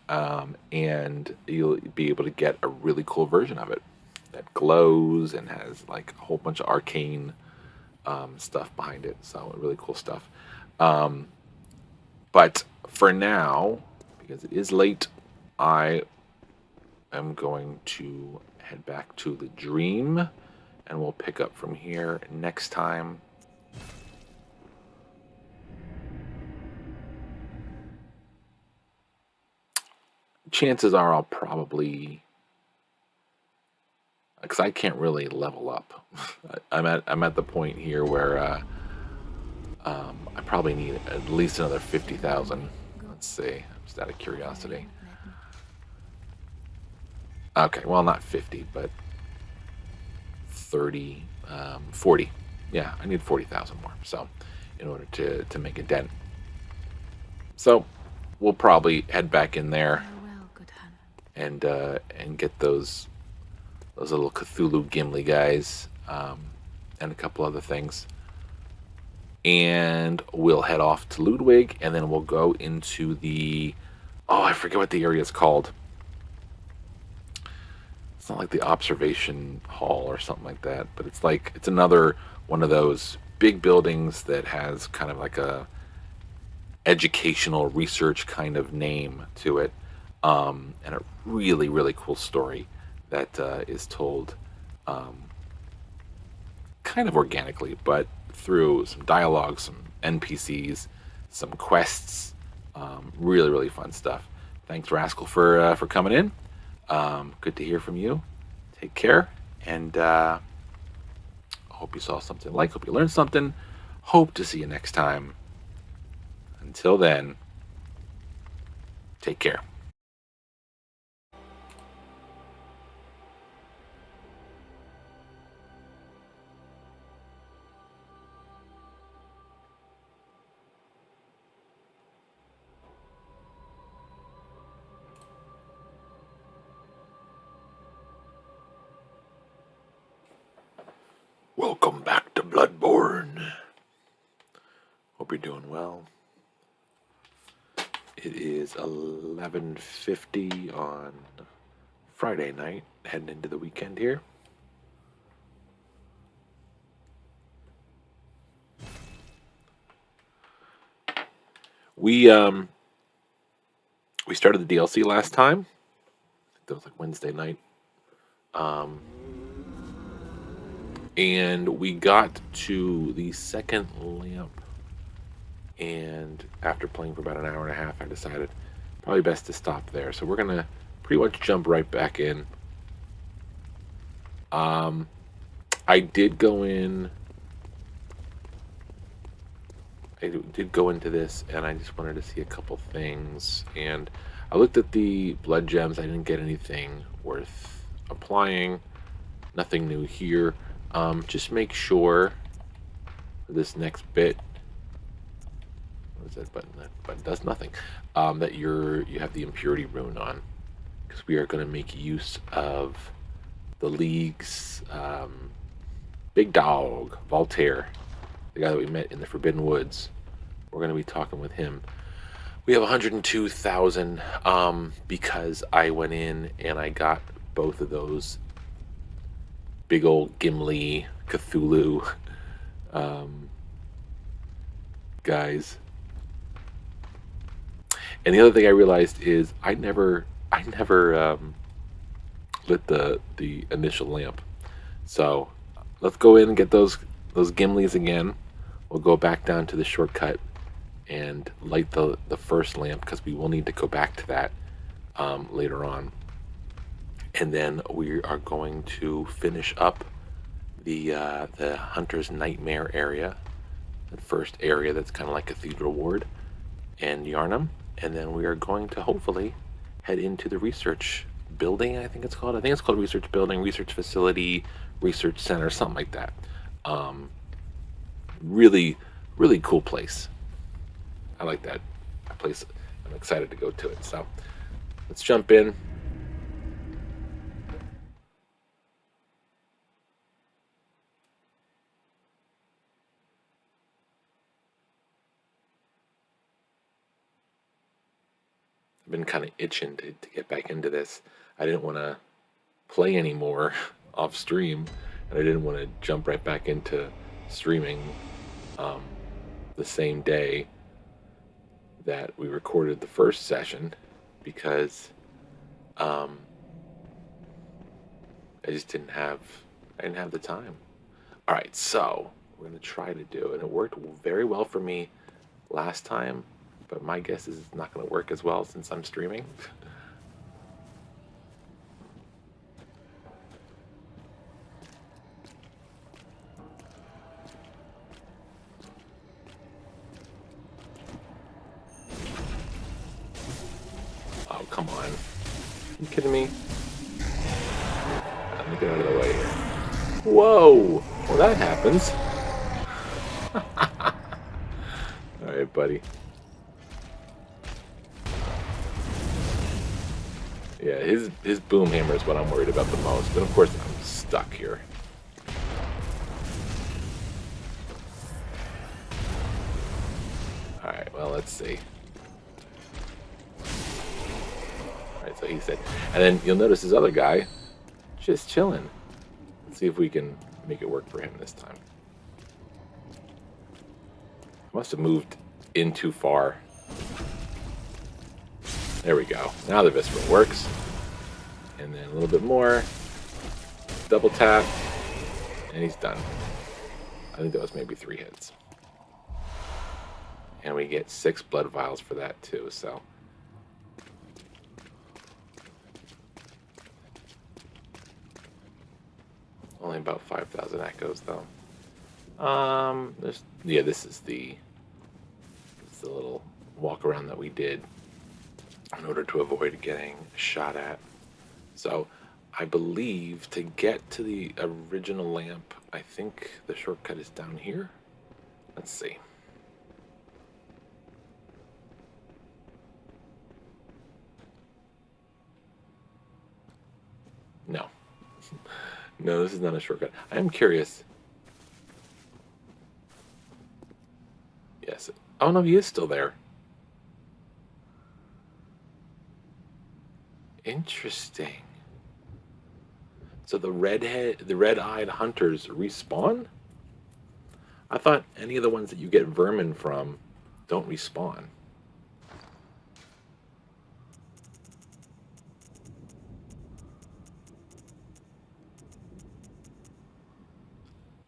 and you'll be able to get a really cool version of it that glows and has like a whole bunch of arcane stuff behind it. So really cool stuff. Um, but for now, because it is late, I am going to head back to the dream, and we'll pick up from here next time. Chances are I'll probably, because I can't really level up. I'm at the point here where I probably need at least another 50,000. Let's see, just out of curiosity. Okay, well, not 50, but 30, 40. Yeah, I need 40,000 more. So, in order to make a dent. So, we'll probably head back in there and get those little Cthulhu Gimli guys, and a couple other things. And we'll head off to Ludwig, and then we'll go into the, oh, I forget what the area is called. It's not like the observation hall or something like that, but it's another one of those big buildings that has kind of like a educational research kind of name to it, and a really, really cool story that is told kind of organically, but through some dialogue, some NPCs, some quests. Really, really fun stuff. Thanks, Rascal, for coming in. Good to hear from you. Take care, and hope you saw something. Hope you learned something. Hope to see you next time. Until then, take care. Welcome back to Bloodborne. Hope you're doing well. It is 11:50 on Friday night, heading into the weekend here. We started the DLC last time. I think that was like Wednesday night. And we got to the second lamp, and after playing for about an hour and a half, I decided probably best to stop there. So we're gonna pretty much jump right back in. I did go in. I did go into this, and I just wanted to see a couple things. And I looked at the blood gems. I didn't get anything worth applying. Nothing new here. Just make sure for this next bit. What is that button? That button does nothing. That you have the impurity rune on, because we are going to make use of the League's big dog, Voltaire, the guy that we met in the Forbidden Woods. We're going to be talking with him. We have 102,000 because I went in and I got both of those big old Gimli Cthulhu guys. And the other thing I realized is I never lit the initial lamp. So let's go in and get those Gimlis again. We'll go back down to the shortcut and light the first lamp, because we will need to go back to that later on. And then we are going to finish up the Hunter's Nightmare area, the first area that's kind of like Cathedral Ward, and Yarnum, and then we are going to hopefully head into the research building. I think it's called. I think it's called research building, research facility, research center, something like that. Really, really cool place. I like that place. I'm excited to go to it. So let's jump in. I've been kind of itching to get back into this. I didn't want to play anymore off stream, and I didn't want to jump right back into streaming the same day that we recorded the first session because I just didn't have the time. All right, so we're gonna try to do it, and it worked very well for me last time, but my guess is it's not gonna work as well since I'm streaming. Oh, come on. Are you kidding me? Let me get out of the way here. Whoa! Well, that happens. All right, buddy. Yeah, his boom hammer is what I'm worried about the most. And of course, I'm stuck here. All right, well, let's see. All right, so he said, and then you'll notice this other guy just chilling. Let's see if we can make it work for him this time. Must have moved in too far. There we go. Now the Visceral works. And then a little bit more. Double tap. And he's done. I think that was maybe 3 hits. And we get 6 blood vials for that too, so. Only about 5,000 echoes though. This is the little walk around that we did in order to avoid getting shot at. So I believe to get to the original lamp, I think the shortcut is down here. Let's see. No. No, this is not a shortcut. I am curious. Yes. Oh no, he is still there. Interesting. So the red-eyed hunters respawn? I thought any of the ones that you get vermin from don't respawn.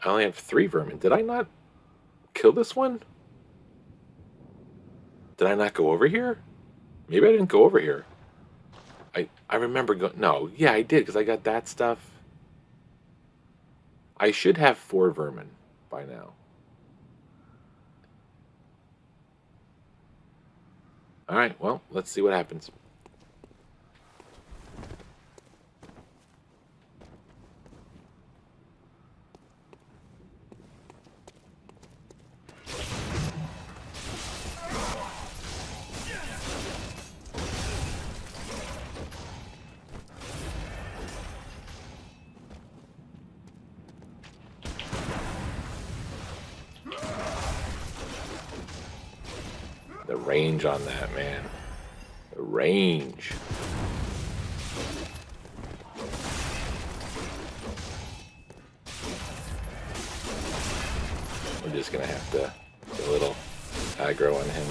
I only have 3 vermin. Did I not kill this one? Did I not go over here? Maybe I didn't go over here. I remember going... No, yeah, I did, because I got that stuff. I should have 4 vermin by now. Alright, well, let's see what happens. The range on that, man. The range. We're just gonna have to get a little aggro on him.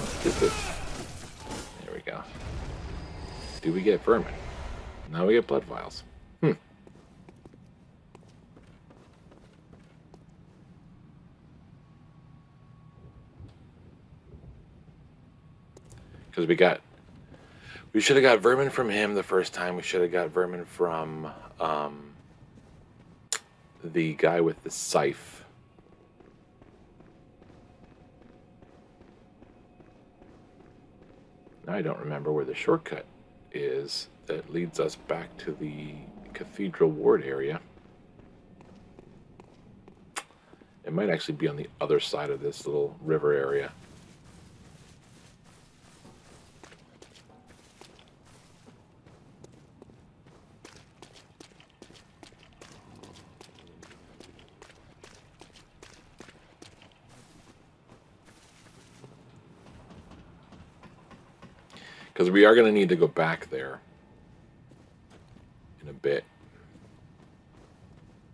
There we go. Do we get vermin? Now we get blood vials. Because we should have got vermin from him the first time. We should have got vermin from the guy with the scythe. Now I don't remember where the shortcut is that leads us back to the Cathedral Ward area. It might actually be on the other side of this little river area. Because we are going to need to go back there in a bit.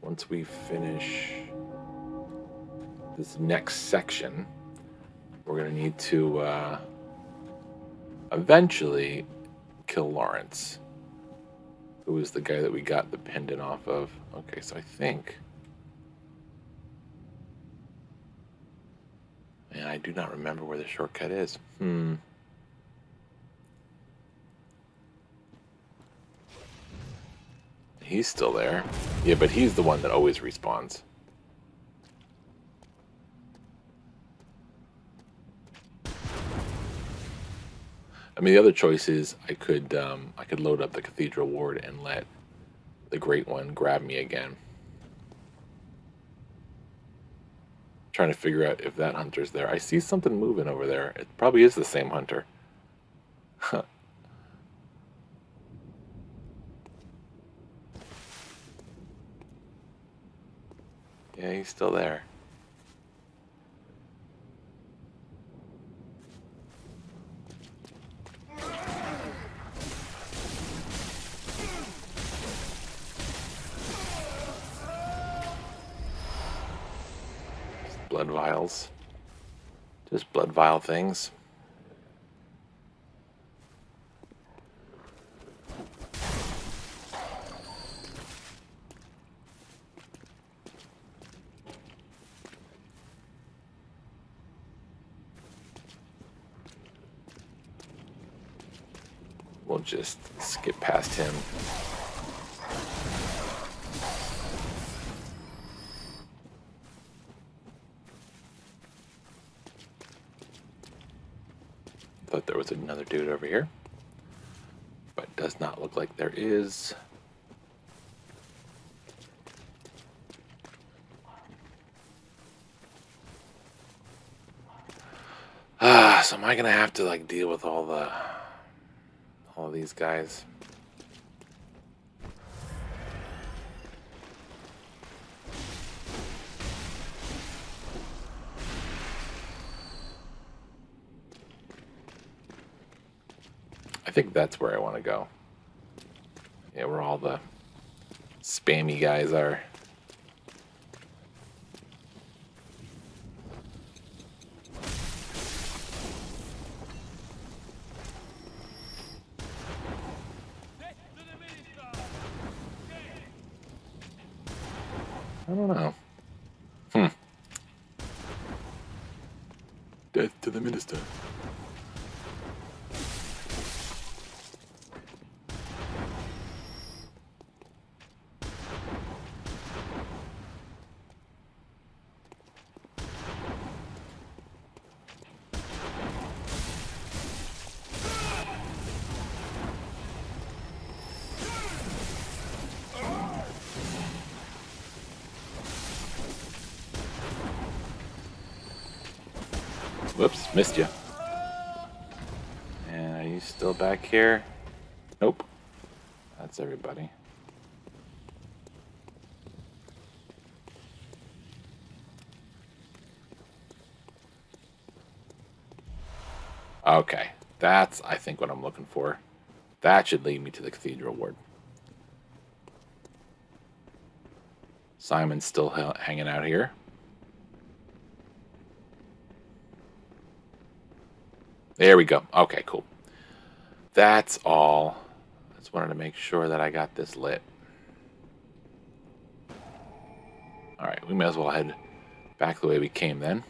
Once we finish this next section, we're going to need to eventually kill Lawrence, who is the guy that we got the pendant off of. Okay, so I think... Man, I do not remember where the shortcut is. He's still there. Yeah, but he's the one that always respawns. I mean, the other choice is I could load up the Cathedral Ward and let the Great One grab me again. Trying to figure out if that hunter's there. I see something moving over there. It probably is the same hunter. Yeah, he's still there. Blood vials. Just blood vial things. We'll just skip past him. Thought there was another dude over here, but does not look like there is. So am I gonna have to like deal with all these guys? I think that's where I want to go. Yeah, where all the spammy guys are. I don't know. Death to the minister. Whoops, missed you. And are you still back here? Nope. That's everybody. Okay, that's, I think, what I'm looking for. That should lead me to the Cathedral Ward. Simon's still hanging out here. There we go. Okay, cool. That's all. I just wanted to make sure that I got this lit. Alright, we may as well head back the way we came then.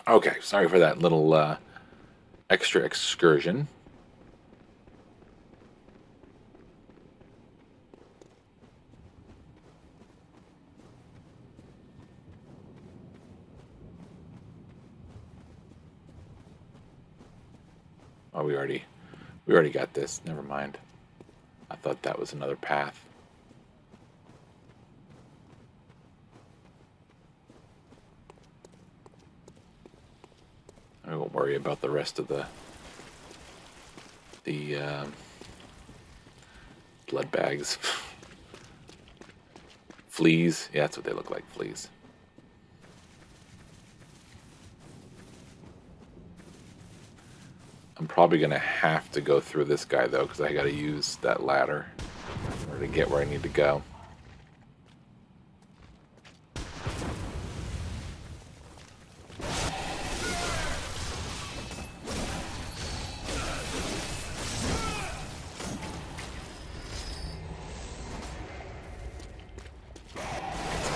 Okay, sorry for that little extra excursion. Oh, we already got this. Never mind. I thought that was another path. I won't worry about the rest of the blood bags. Fleas. Yeah, that's what they look like, fleas. I'm probably going to have to go through this guy, though, because I got to use that ladder in order to get where I need to go.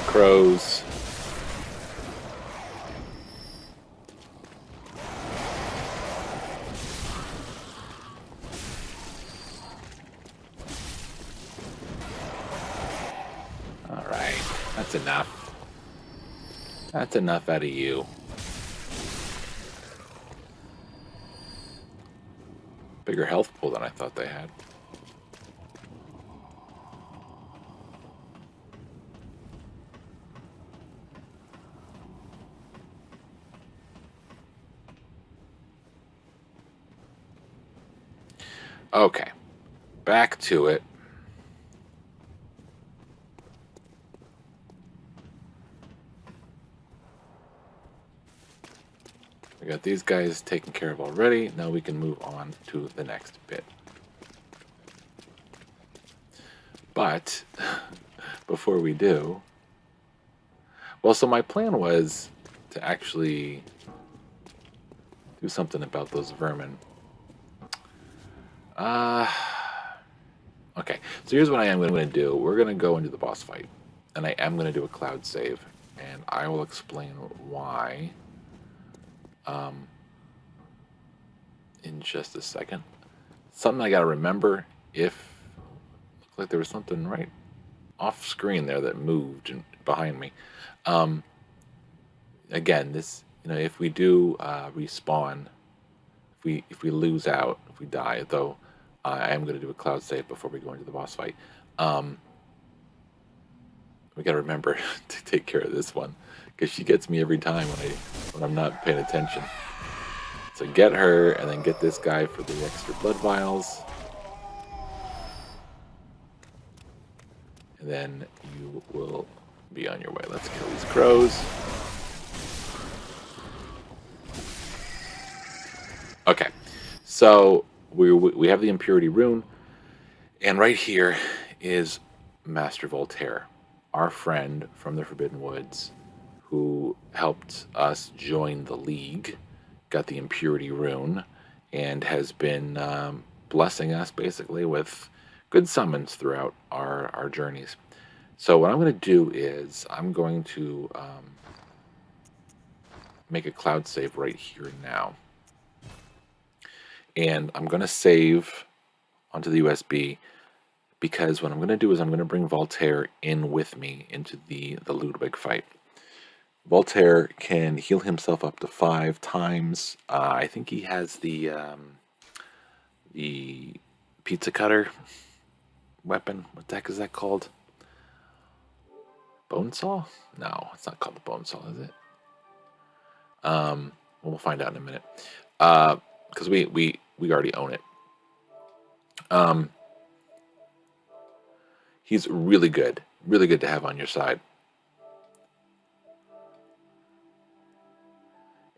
Crows. All right, that's enough. That's enough out of you. Bigger health pool than I thought they had. Okay, back to it. We got these guys taken care of already. Now we can move on to the next bit. But before we do, well, so my plan was to actually do something about those vermin. Okay, so here's what I am going to do. We're going to go into the boss fight, and I am going to do a cloud save, and I will explain why in just a second. Something I got to remember, if looks like there was something right off screen there that moved behind me. Again, this, if we do respawn, if we lose out, if we die, though, I am going to do a cloud save before we go into the boss fight. We got to remember to take care of this one, because she gets me every time when I'm not paying attention. So get her, and then get this guy for the extra blood vials. And then you will be on your way. Let's kill these crows. Okay, so we have the Impurity Rune, and right here is Master Voltaire, our friend from the Forbidden Woods, who helped us join the League, got the Impurity Rune, and has been blessing us basically with good summons throughout our journeys. So what I'm going to do is I'm going to make a cloud save right here now. And I'm going to save onto the USB, because what I'm going to do is I'm going to bring Voltaire in with me into the Ludwig fight. Voltaire can heal himself up to 5 times. I think he has the pizza cutter weapon. What the heck is that called? Bone saw? No, it's not called the bone saw, is it? We'll find out in a minute. Because we already own it. He's really good to have on your side.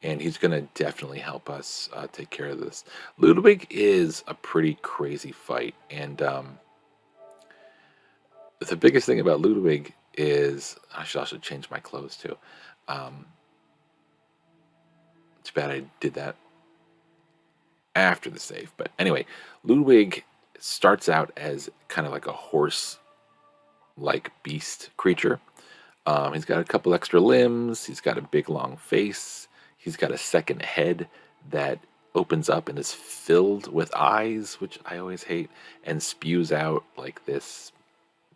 And he's going to definitely help us take care of this. Ludwig is a pretty crazy fight. And the biggest thing about Ludwig is, I should also change my clothes too. Too bad I did that after the save. But anyway, Ludwig starts out as kind of like a horse-like beast creature. He's got a couple extra limbs. He's got a big long face. He's got a second head that opens up and is filled with eyes, which I always hate, and spews out like this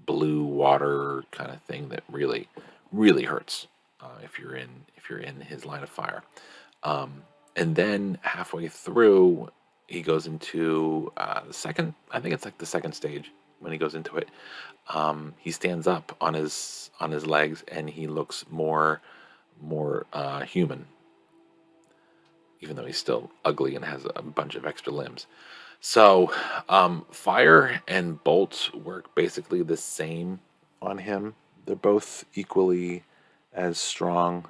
blue water kind of thing that really, really hurts if you're in his line of fire. And then halfway through, he goes into the second. I think it's like the second stage when he goes into it. He stands up on his legs and he looks more human, even though he's still ugly and has a bunch of extra limbs. So, fire and bolts work basically the same on him. They're both equally as strong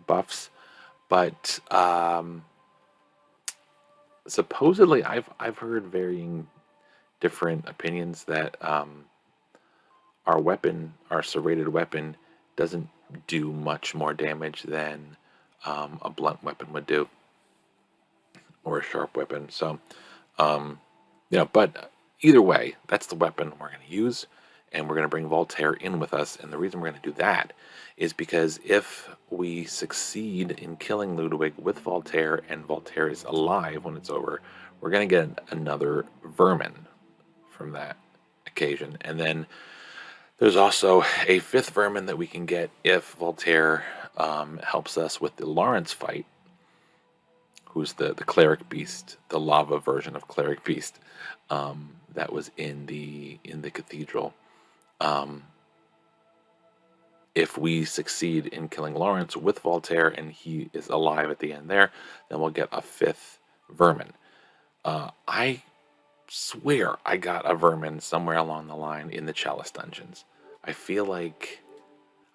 buffs, but supposedly I've heard varying different opinions that our serrated weapon, doesn't do much more damage than a blunt weapon would do, or a sharp weapon. So, um, but either way, that's the weapon we're going to use, and we're going to bring Voltaire in with us. And the reason we're going to do that is because if we succeed in killing Ludwig with Voltaire, and Voltaire is alive when it's over, we're going to get another vermin from that occasion. And then there's also a fifth vermin that we can get if Voltaire helps us with the Lawrence fight, who's the cleric beast, the lava version of cleric beast, that was in the cathedral. If we succeed in killing Lawrence with Voltaire and he is alive at the end there, then we'll get a fifth vermin. I swear I got a vermin somewhere along the line in the Chalice dungeons. I feel like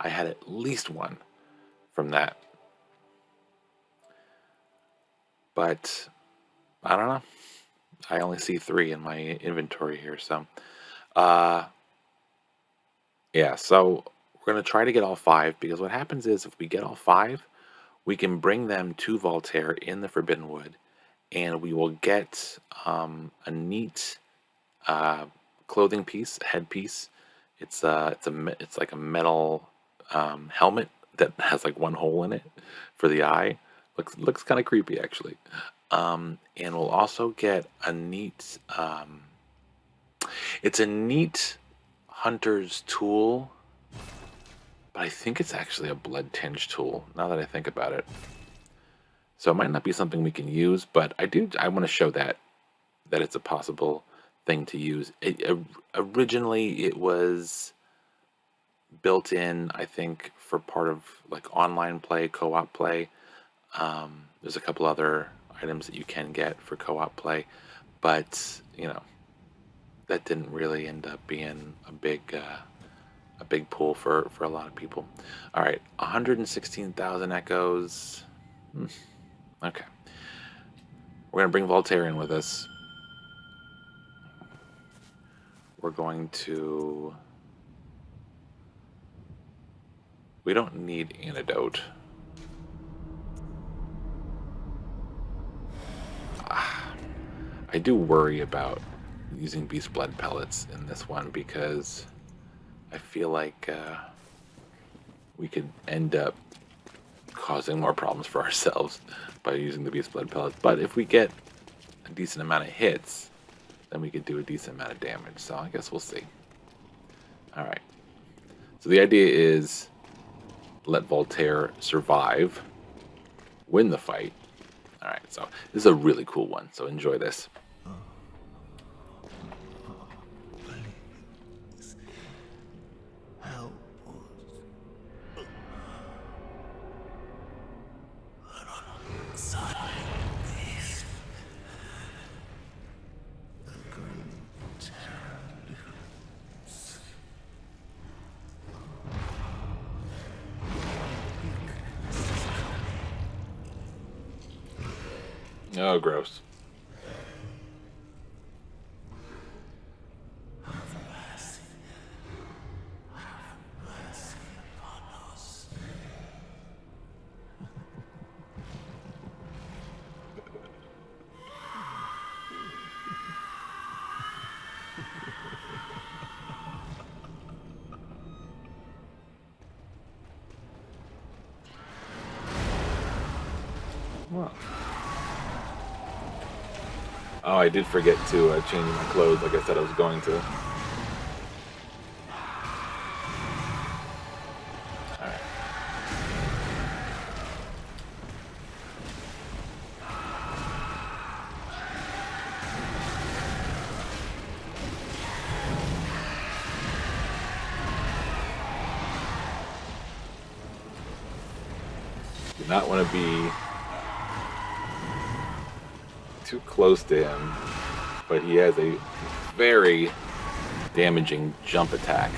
I had at least one from that. But I don't know. I only see 3 in my inventory here, so yeah, so we're going to try to get all 5, because what happens is if we get all 5, we can bring them to Voltaire in the Forbidden Wood, and we will get a neat clothing piece, headpiece. It's like a metal helmet that has like one hole in it for the eye. Looks kind of creepy, actually. And we'll also get a neat. It's a neat hunter's tool, but I think it's actually a blood tinge tool. Now that I think about it, so it might not be something we can use, but I want to show that it's a possible thing to use. Originally, it was built in, I think, for part of like online play, co-op play. There's a couple other items that you can get for co-op play, but that didn't really end up being a big pool for a lot of people. All right, 116,000 echoes. Okay, we're gonna bring Voltaire in with us. We're going to. We don't need antidote. I do worry about using beast blood pellets in this one, because I feel like we could end up causing more problems for ourselves by using the beast blood pellets. But if we get a decent amount of hits, then we could do a decent amount of damage. So I guess we'll see. All right. So the idea is let Voltaire survive, win the fight. All right. So this is a really cool one. So enjoy this. Oh, gross. Wow. Oh, I did forget to change my clothes like I said I was going to. Alright. Do not want to be too close to him, but he has a very damaging jump attack.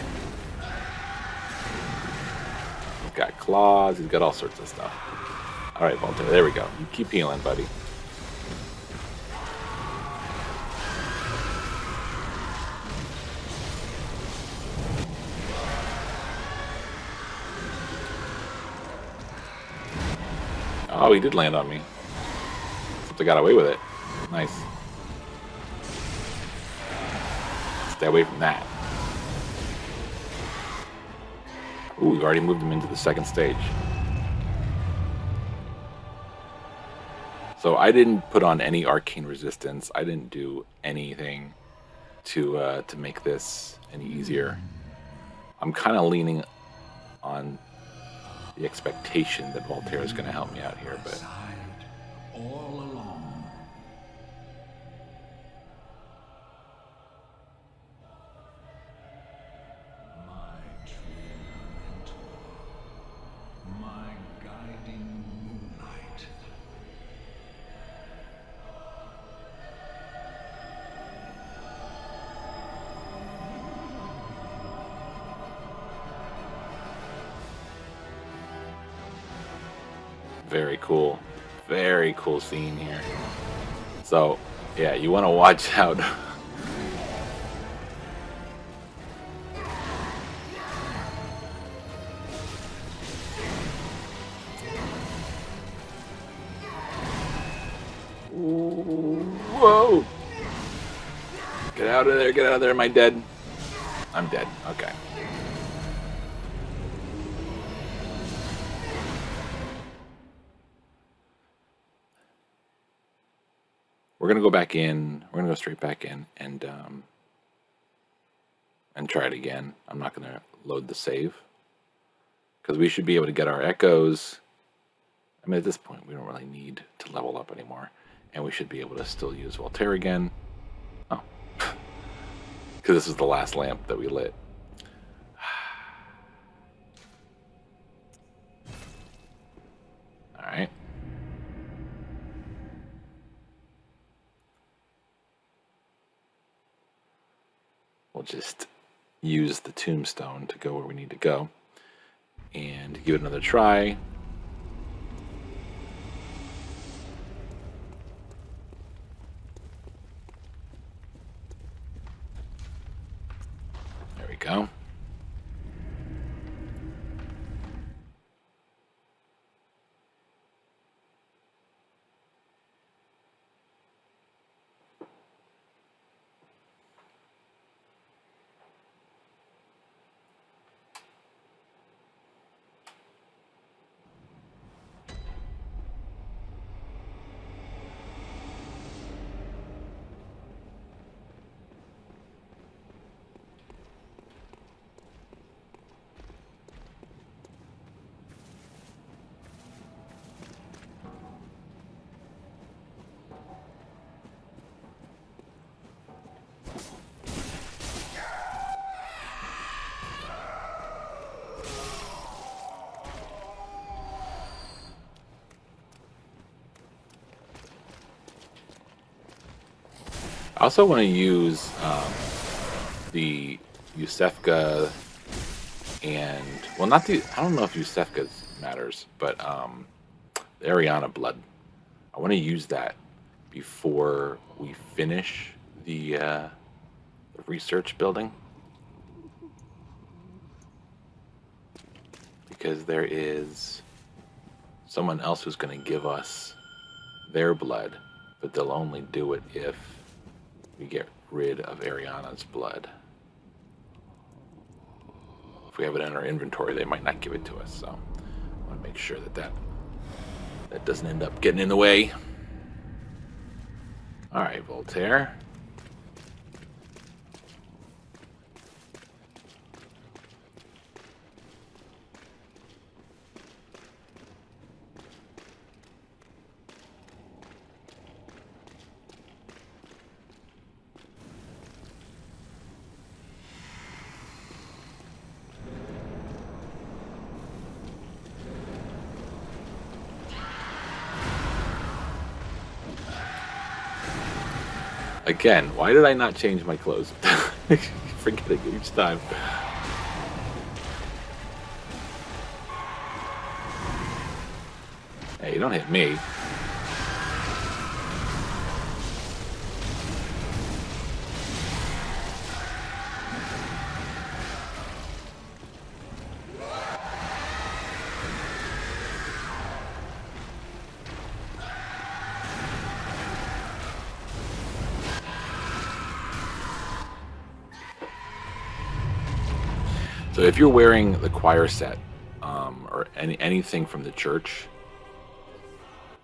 He's got claws, he's got all sorts of stuff. Alright, Voltaire, there we go. You keep healing, buddy. Oh, he did land on me. Except I got away with it. Nice. Stay away from that. Ooh, we've already moved him into the second stage. So I didn't put on any arcane resistance. I didn't do anything to make this any easier. I'm kind of leaning on the expectation that Voltaire is going to help me out here, but all along. My true mentor, my guiding moonlight. very cool. Very cool scene here. So, yeah, you want to watch out. Whoa! Get out of there, get out of there. Am I dead? I'm dead. Okay. We're gonna go back in. We're gonna go straight back in and try it again. I'm not gonna load the save because we should be able to get our echoes. I mean, at this point, we don't really need to level up anymore, and we should be able to still use Voltaire again. Oh, because this is the last lamp that we lit. All right. We'll just use the tombstone to go where we need to go and give it another try. There we go. I also want to use the Yusefka and, well, not the, I don't know if Yusefka matters, but the Ariana blood. I want to use that before we finish the research building, because there is someone else who's going to give us their blood, but they'll only do it if we get rid of Ariana's blood. If we have it in our inventory, they might not give it to us, so I want to make sure that that doesn't end up getting in the way. All right, Voltaire. Again, why did I not change my clothes? Forgetting each time. Hey, you don't hit me. So if you're wearing the choir set, or anything from the church,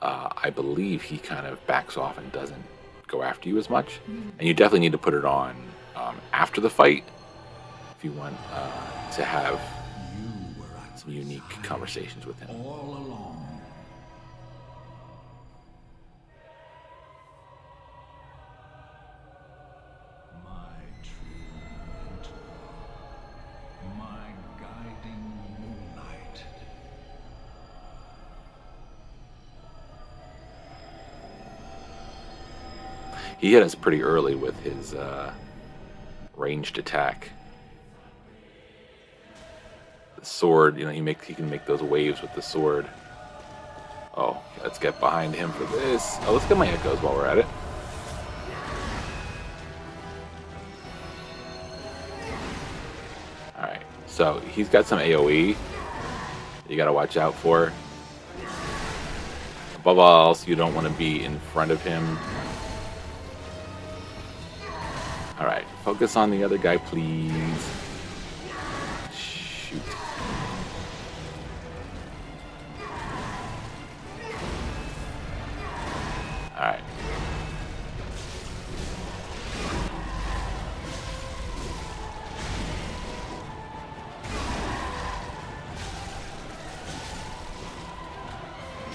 I believe he kind of backs off and doesn't go after you as much. And you definitely need to put it on after the fight if you want to have You were at some unique conversations with him. all along. My true mentor, my guiding moonlight. He hit us pretty early with his ranged attack. The sword, you know, he can make those waves with the sword. Oh, let's get behind him for this. Oh, let's get my echoes while we're at it. Alright, so he's got some AoE you gotta watch out for. Above all else, you don't want to be in front of him. Alright, focus on the other guy, please. Shoot. Alright.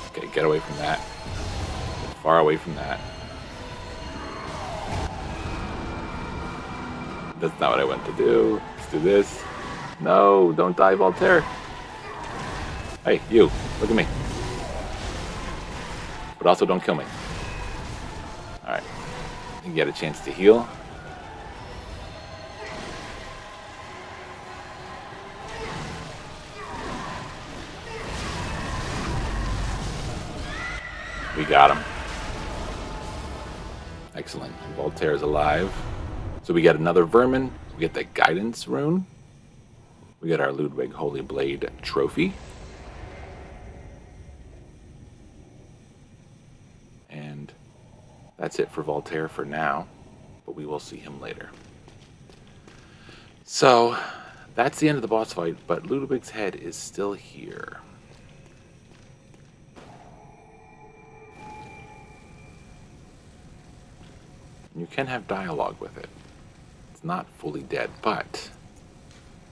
Okay, get away from that. Get far away from that. That's not what I went to do. Let's do this. No, don't die, Voltaire. Hey, you, look at me. But also don't kill me. Alright. You get a chance to heal. We got him. Excellent. And Voltaire's alive. So we get another vermin. We get the guidance rune. We get our Ludwig Holy Blade trophy. And that's it for Voltaire for now. But we will see him later. So that's the end of the boss fight. But Ludwig's head is still here. You can have dialogue with it. It's not fully dead, but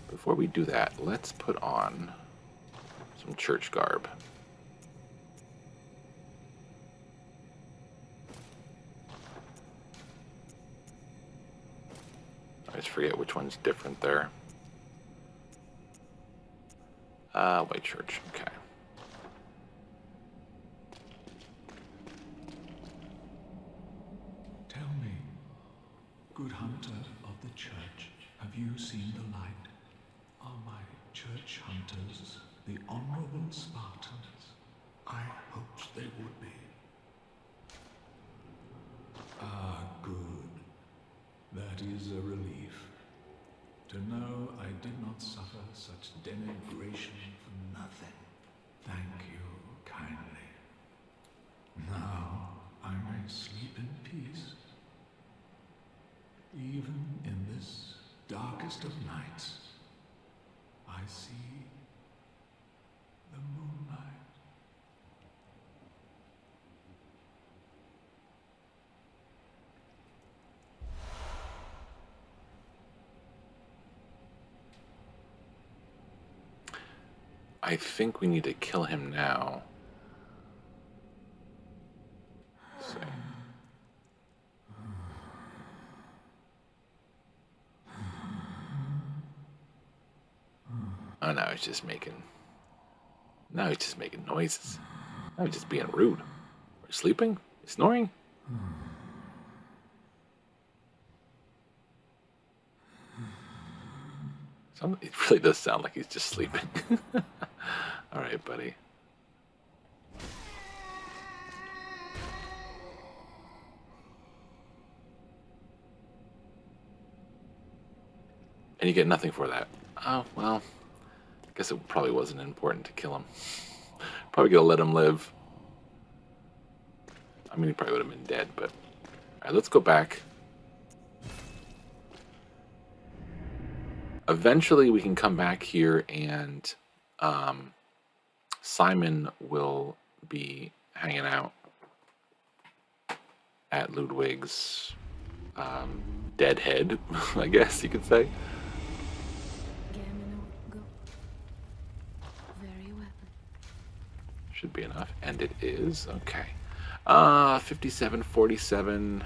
before we do that, let's put on some church garb. I just forget which one's different there. White church, okay. Tell me, good hunter of the church, have you seen the light? Are my church hunters the honorable Spartans? I hoped they would be. Ah, good. That is a relief. To know I did not suffer such denigration for nothing. Thank you kindly. Now I may sleep in peace. Even in this darkest of nights, I see the moonlight. I think we need to kill him now. Let's see. Oh no, he's just making. No, he's just making noises. No, he's just being rude. Are you sleeping? You snoring? It really does sound like he's just sleeping. All right, buddy. And you get nothing for that. Oh, well, I guess it probably wasn't important to kill him. Probably gonna let him live. I mean, he probably would have been dead, but... Alright, let's go back. Eventually, we can come back here and Simon will be hanging out at Ludwig's deadhead, I guess you could say. Very well. Should be enough, and it is. Okay. 57, 47.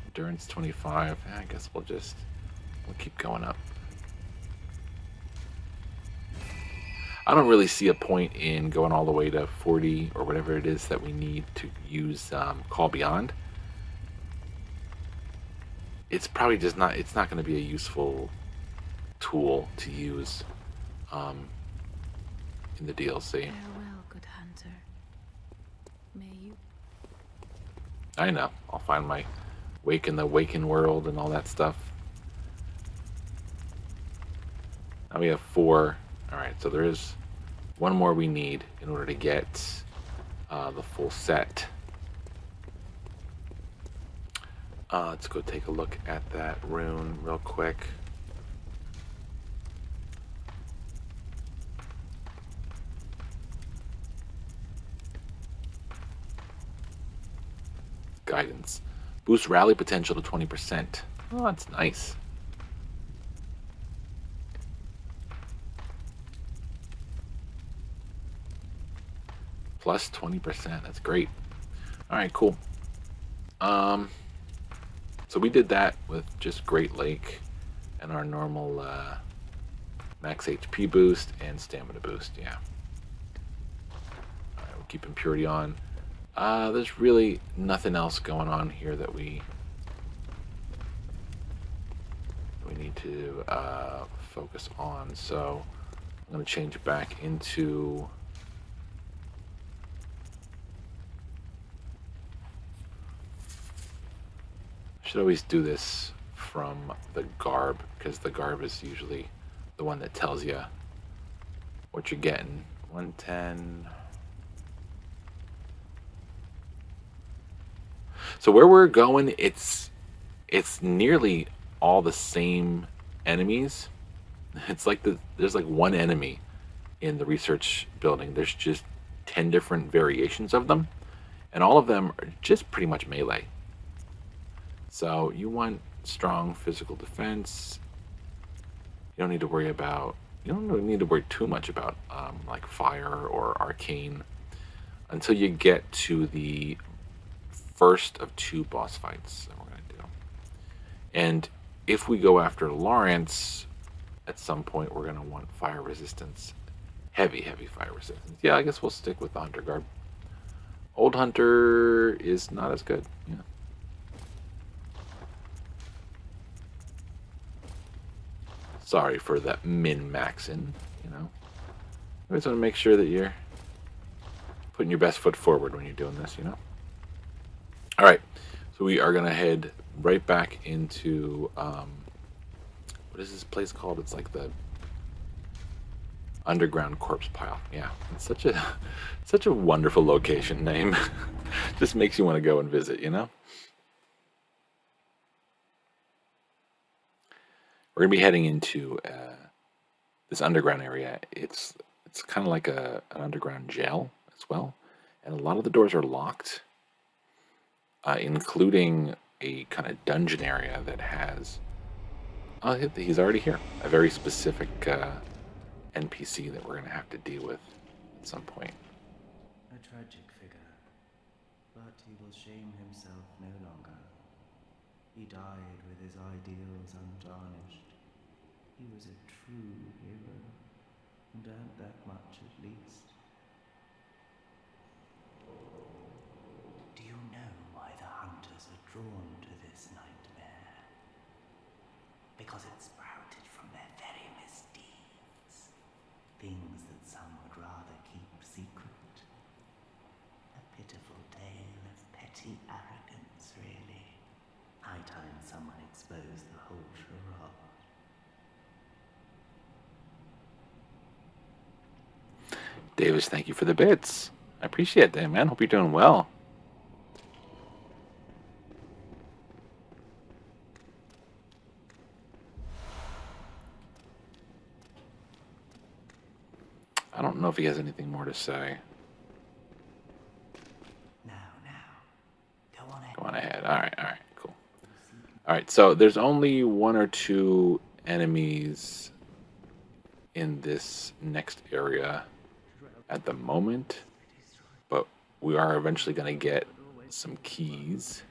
Endurance 25. I guess we'll keep going up. I don't really see a point in going all the way to 40 or whatever it is that we need to use Call Beyond. It's probably just not. It's not going to be a useful tool to use in the DLC. Farewell, good hunter. May you. I know. I'll find my wake in the Waken world and all that stuff. Now we have 4. All right, so there is one more we need in order to get the full set. Let's go take a look at that rune real quick. Guidance. Boost rally potential to 20%. Oh, that's nice. Plus 20%. That's great. All right, cool. So we did that with just Great Lake and our normal max HP boost and stamina boost. Yeah. All right, we'll keep impurity on. There's really nothing else going on here that we need to focus on. So I'm going to change it back into should always do this from the garb, because the garb is usually the one that tells you what you're getting. 110. So where we're going, it's nearly all the same enemies. It's like there's like one enemy in the research building. There's just 10 different variations of them, and all of them are just pretty much melee. So you want strong physical defense. You don't need to worry too much about like fire or arcane until you get to the first of 2 boss fights that we're going to do. And if we go after Lawrence, at some point we're going to want fire resistance. Heavy fire resistance. Yeah, I guess we'll stick with the Hunter Garb. Old Hunter is not as good. Yeah. Sorry for that min-maxing, you know. I just want to make sure that you're putting your best foot forward when you're doing this, you know. All right, so we are going to head right back into, what is this place called? It's like the underground corpse pile. Yeah, it's such a wonderful location name. Just makes you want to go and visit, you know. We're gonna be heading into this underground area. It's kind of like an underground jail as well, and a lot of the doors are locked, including a kind of dungeon area that has. Oh, he's already here. A very specific NPC that we're gonna have to deal with at some point. A tragic figure, but he will shame himself no longer. He died with his ideals untarnished. He was a true hero, and earned that much at least. Do you know why the hunters are drawn to this nightmare? Because it sprouted from someone expose the whole charade. Davis, thank you for the bits. I appreciate that, man. Hope you're doing well. I don't know if he has anything more to say. Now, go on ahead. Go on ahead. All right, cool. All right, so there's only one or two enemies in this next area at the moment, but we are eventually going to get some keys.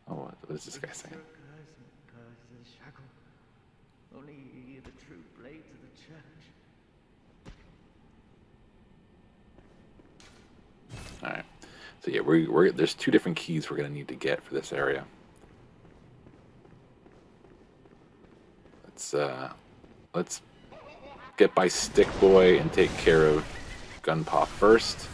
Oh, what is this guy saying? Only ye the true blades of the church. All right. So yeah, there's two different keys we're gonna need to get for this area. Let's get by Stick Boy and take care of Gunpaw first.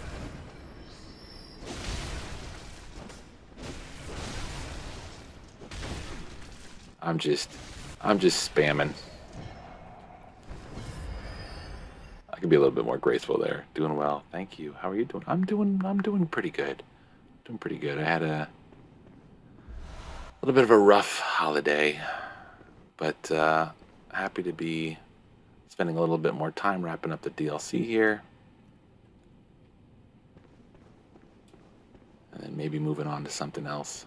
I'm just spamming. I could be a little bit more graceful there. Doing well, thank you. How are you doing? I'm doing pretty good. Doing pretty good. I had a little bit of a rough holiday, but happy to be spending a little bit more time wrapping up the DLC here, and then maybe moving on to something else.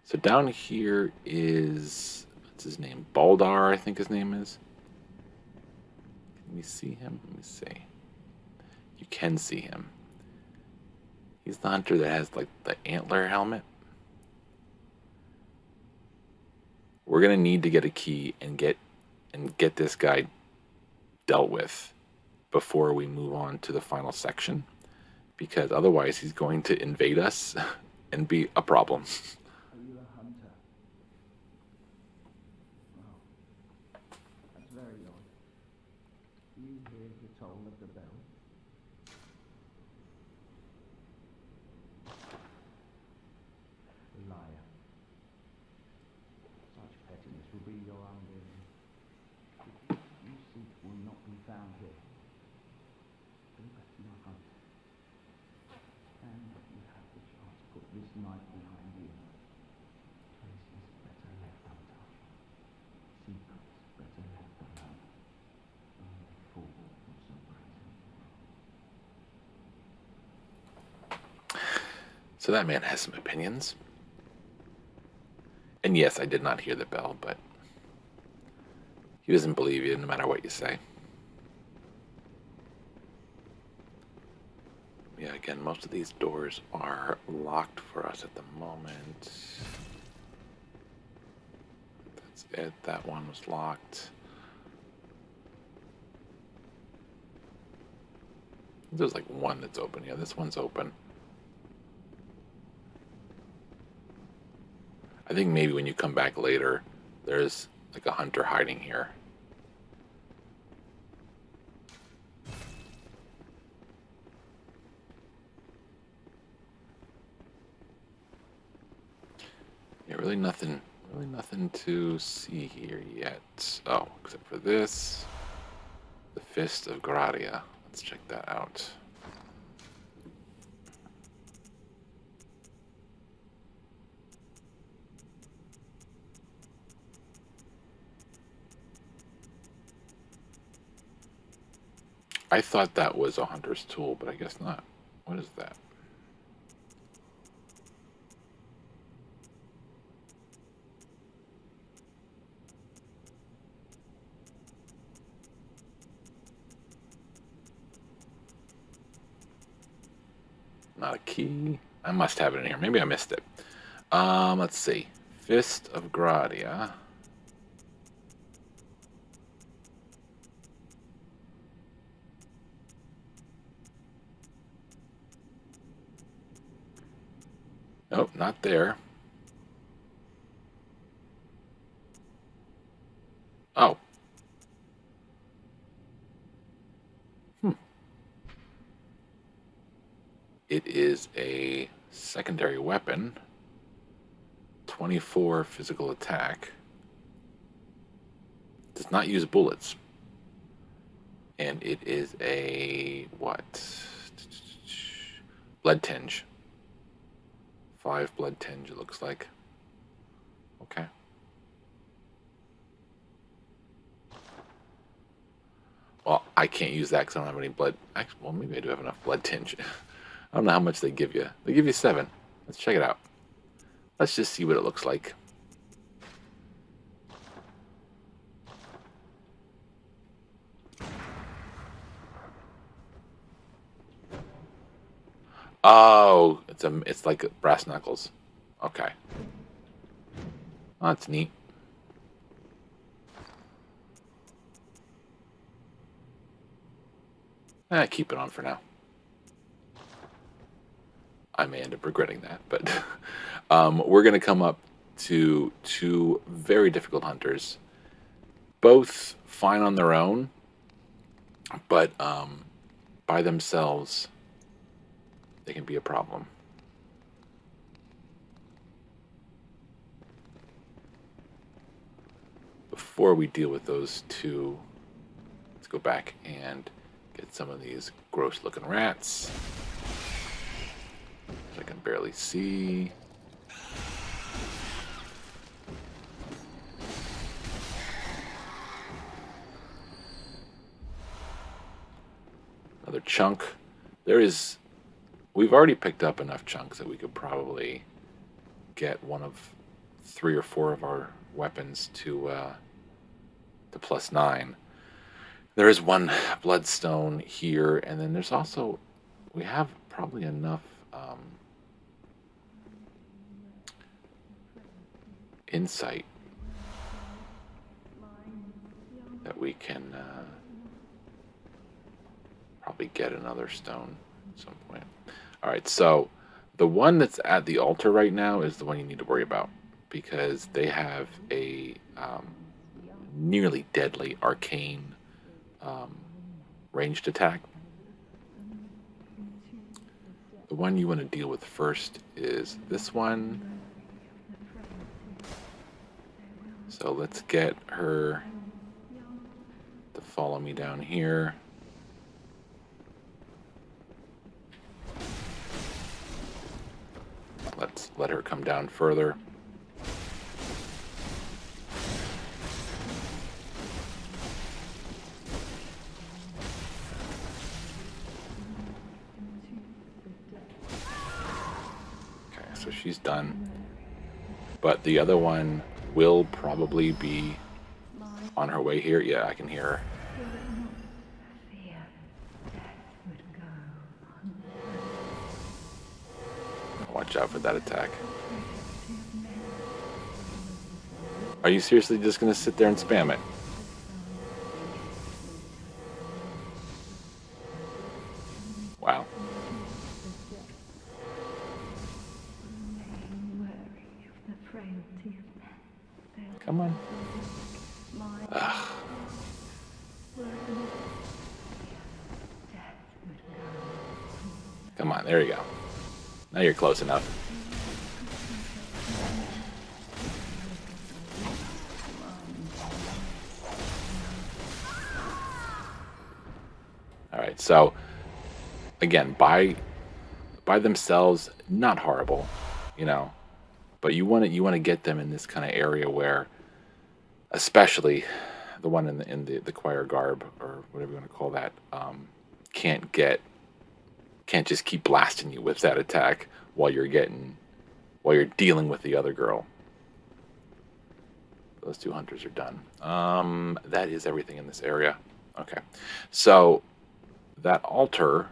So down here is, what's his name? Baldar, I think his name is. Can we see him? Let me see. You can see him. He's the hunter that has like the antler helmet. We're gonna need to get a key and get this guy dealt with before we move on to the final section, because otherwise he's going to invade us and be a problem. Are you a hunter? Well, that's very odd. Do you hear the toll of the bell? Liar. Such pettiness will be your undoing. The gift you seek will not be found here. Go back to your hunt. And you have the chance to put this night behind you. Places better left untouched. Secrets better left alone. Only a fool would so praise him. So that man has some opinions. And yes, I did not hear the bell, but he doesn't believe you no matter what you say. Yeah, again, most of these doors are locked for us at the moment. That's it. That one was locked. There's like one that's open. Yeah, this one's open. I think maybe when you come back later, there's like a hunter hiding here. Yeah, really nothing to see here yet. Oh, except for this, the Fist of Gradia. Let's check that out. I thought that was a hunter's tool, but I guess not. What is that? Not a key. I must have it in here. Maybe I missed it. Let's see. Fist of Gradia. Nope, not there. Oh. It is a secondary weapon. 24 physical attack. Does not use bullets. And it is a what? Blood tinge. 5 blood tinge, it looks like. Okay. Well, I can't use that because I don't have any blood. Actually, well, maybe I do have enough blood tinge. I don't know how much they give you. They give you 7. Let's check it out. Let's just see what it looks like. Oh, it's like brass knuckles. Okay. Oh, that's neat. Keep it on for now. I may end up regretting that, but we're going to come up to 2 very difficult hunters. Both fine on their own, but by themselves, they can be a problem. Before we deal with those 2, let's go back and get some of these gross-looking rats, which I can barely see. Another chunk. We've already picked up enough chunks that we could probably get one of 3 or 4 of our weapons to +9. There is 1 bloodstone here, and then there's also, we have probably enough insight that we can probably get another stone at some point. All right, so the one that's at the altar right now is the one you need to worry about, because they have a nearly deadly arcane ranged attack. The one you want to deal with first is this one. So let's get her to follow me down here. Let's let her come down further. Okay, so she's done. But the other one will probably be on her way here. Yeah, I can hear her. Watch out for that attack. Are you seriously just going to sit there and spam it? Wow. Come on. Ugh. Come on, there you go. Now you're close enough. All right, so again, by themselves, not horrible, you know, but you want to get them in this kind of area where, especially the one in the choir garb or whatever you want to call that, can't just keep blasting you with that attack while you're dealing with the other girl. Those 2 hunters are done. That is everything in this area. Okay, so that altar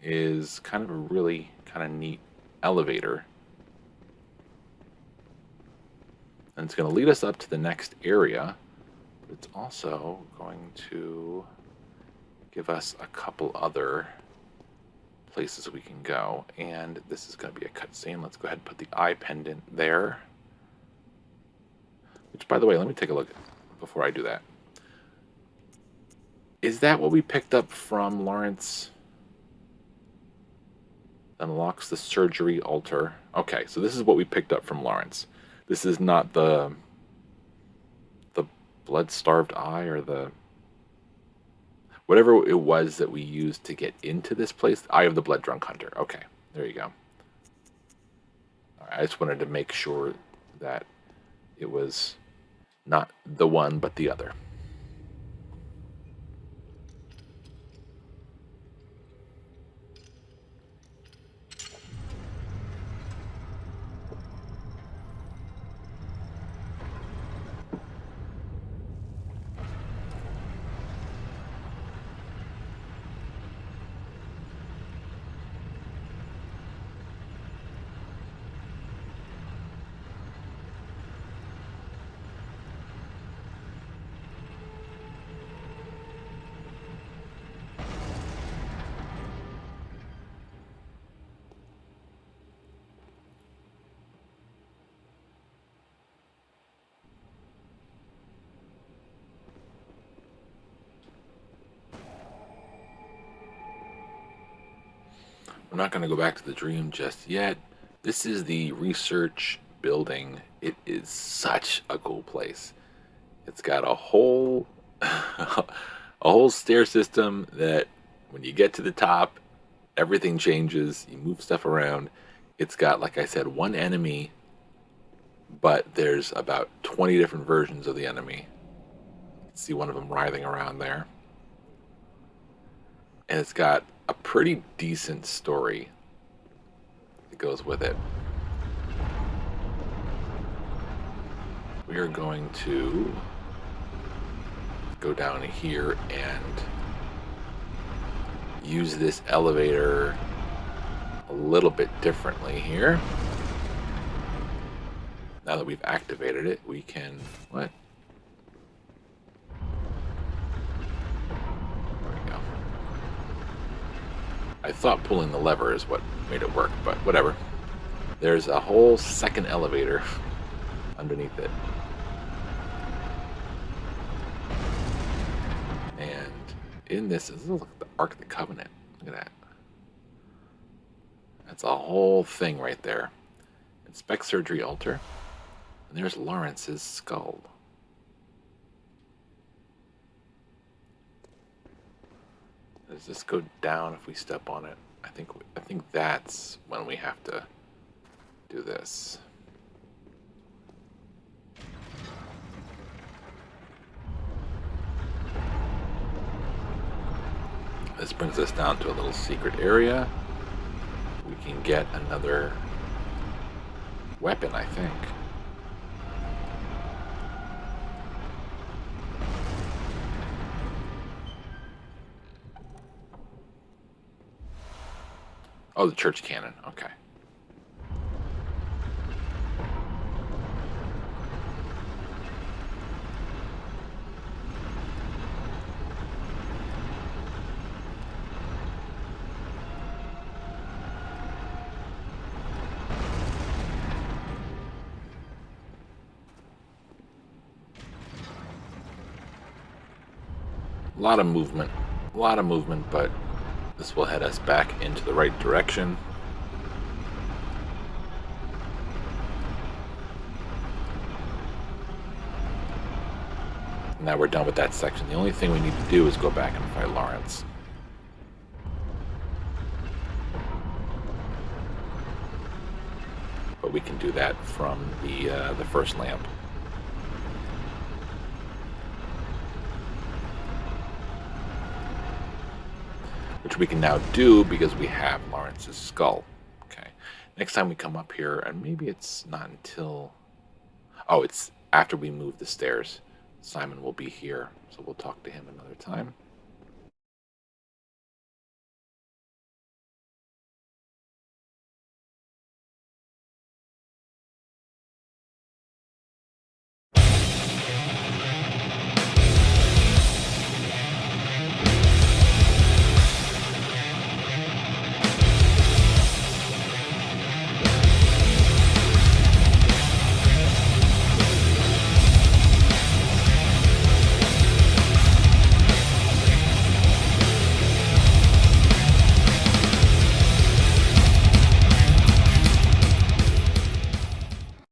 is kind of a really kind of neat elevator, and it's going to lead us up to the next area. But it's also going to give us a couple other places we can go, and this is going to be a cutscene. Let's go ahead and put the eye pendant there. Which, by the way, let me take a look before I do that. Is that what we picked up from Lawrence? Unlocks the surgery altar. Okay, so this is what we picked up from Lawrence. This is not the blood-starved eye or the whatever it was that we used to get into this place. Eye of the Blood Drunk Hunter. Okay, there you go. All right, I just wanted to make sure that it was not the one but the other. We're not going to go back to the dream just yet. This is the research building. It is such a cool place. It's got a whole a whole stair system that when you get to the top, everything changes. You move stuff around. It's got, like I said, one enemy, but there's about 20 different versions of the enemy. See one of them writhing around there. And it's got a pretty decent story that goes with it. We are going to go down here and use this elevator a little bit differently here. Now that we've activated it, we can... What? I thought pulling the lever is what made it work, but whatever. There's a whole second elevator underneath it. And in this is the Ark of the Covenant. Look at that. That's a whole thing right there. Inspect surgery altar. And there's Lawrence's skull. Does this go down if we step on it? I think that's when we have to do this. This brings us down to a little secret area. We can get another weapon, I think. Oh, the church cannon. Okay. A lot of movement, but this will head us back into the right direction. Now we're done with that section. The only thing we need to do is go back and fight Lawrence. But we can do that from the first lamp. Which we can now do because we have Lawrence's skull. Okay. Next time we come up here, and maybe it's not until... Oh, it's after we move the stairs. Simon will be here, so we'll talk to him another time.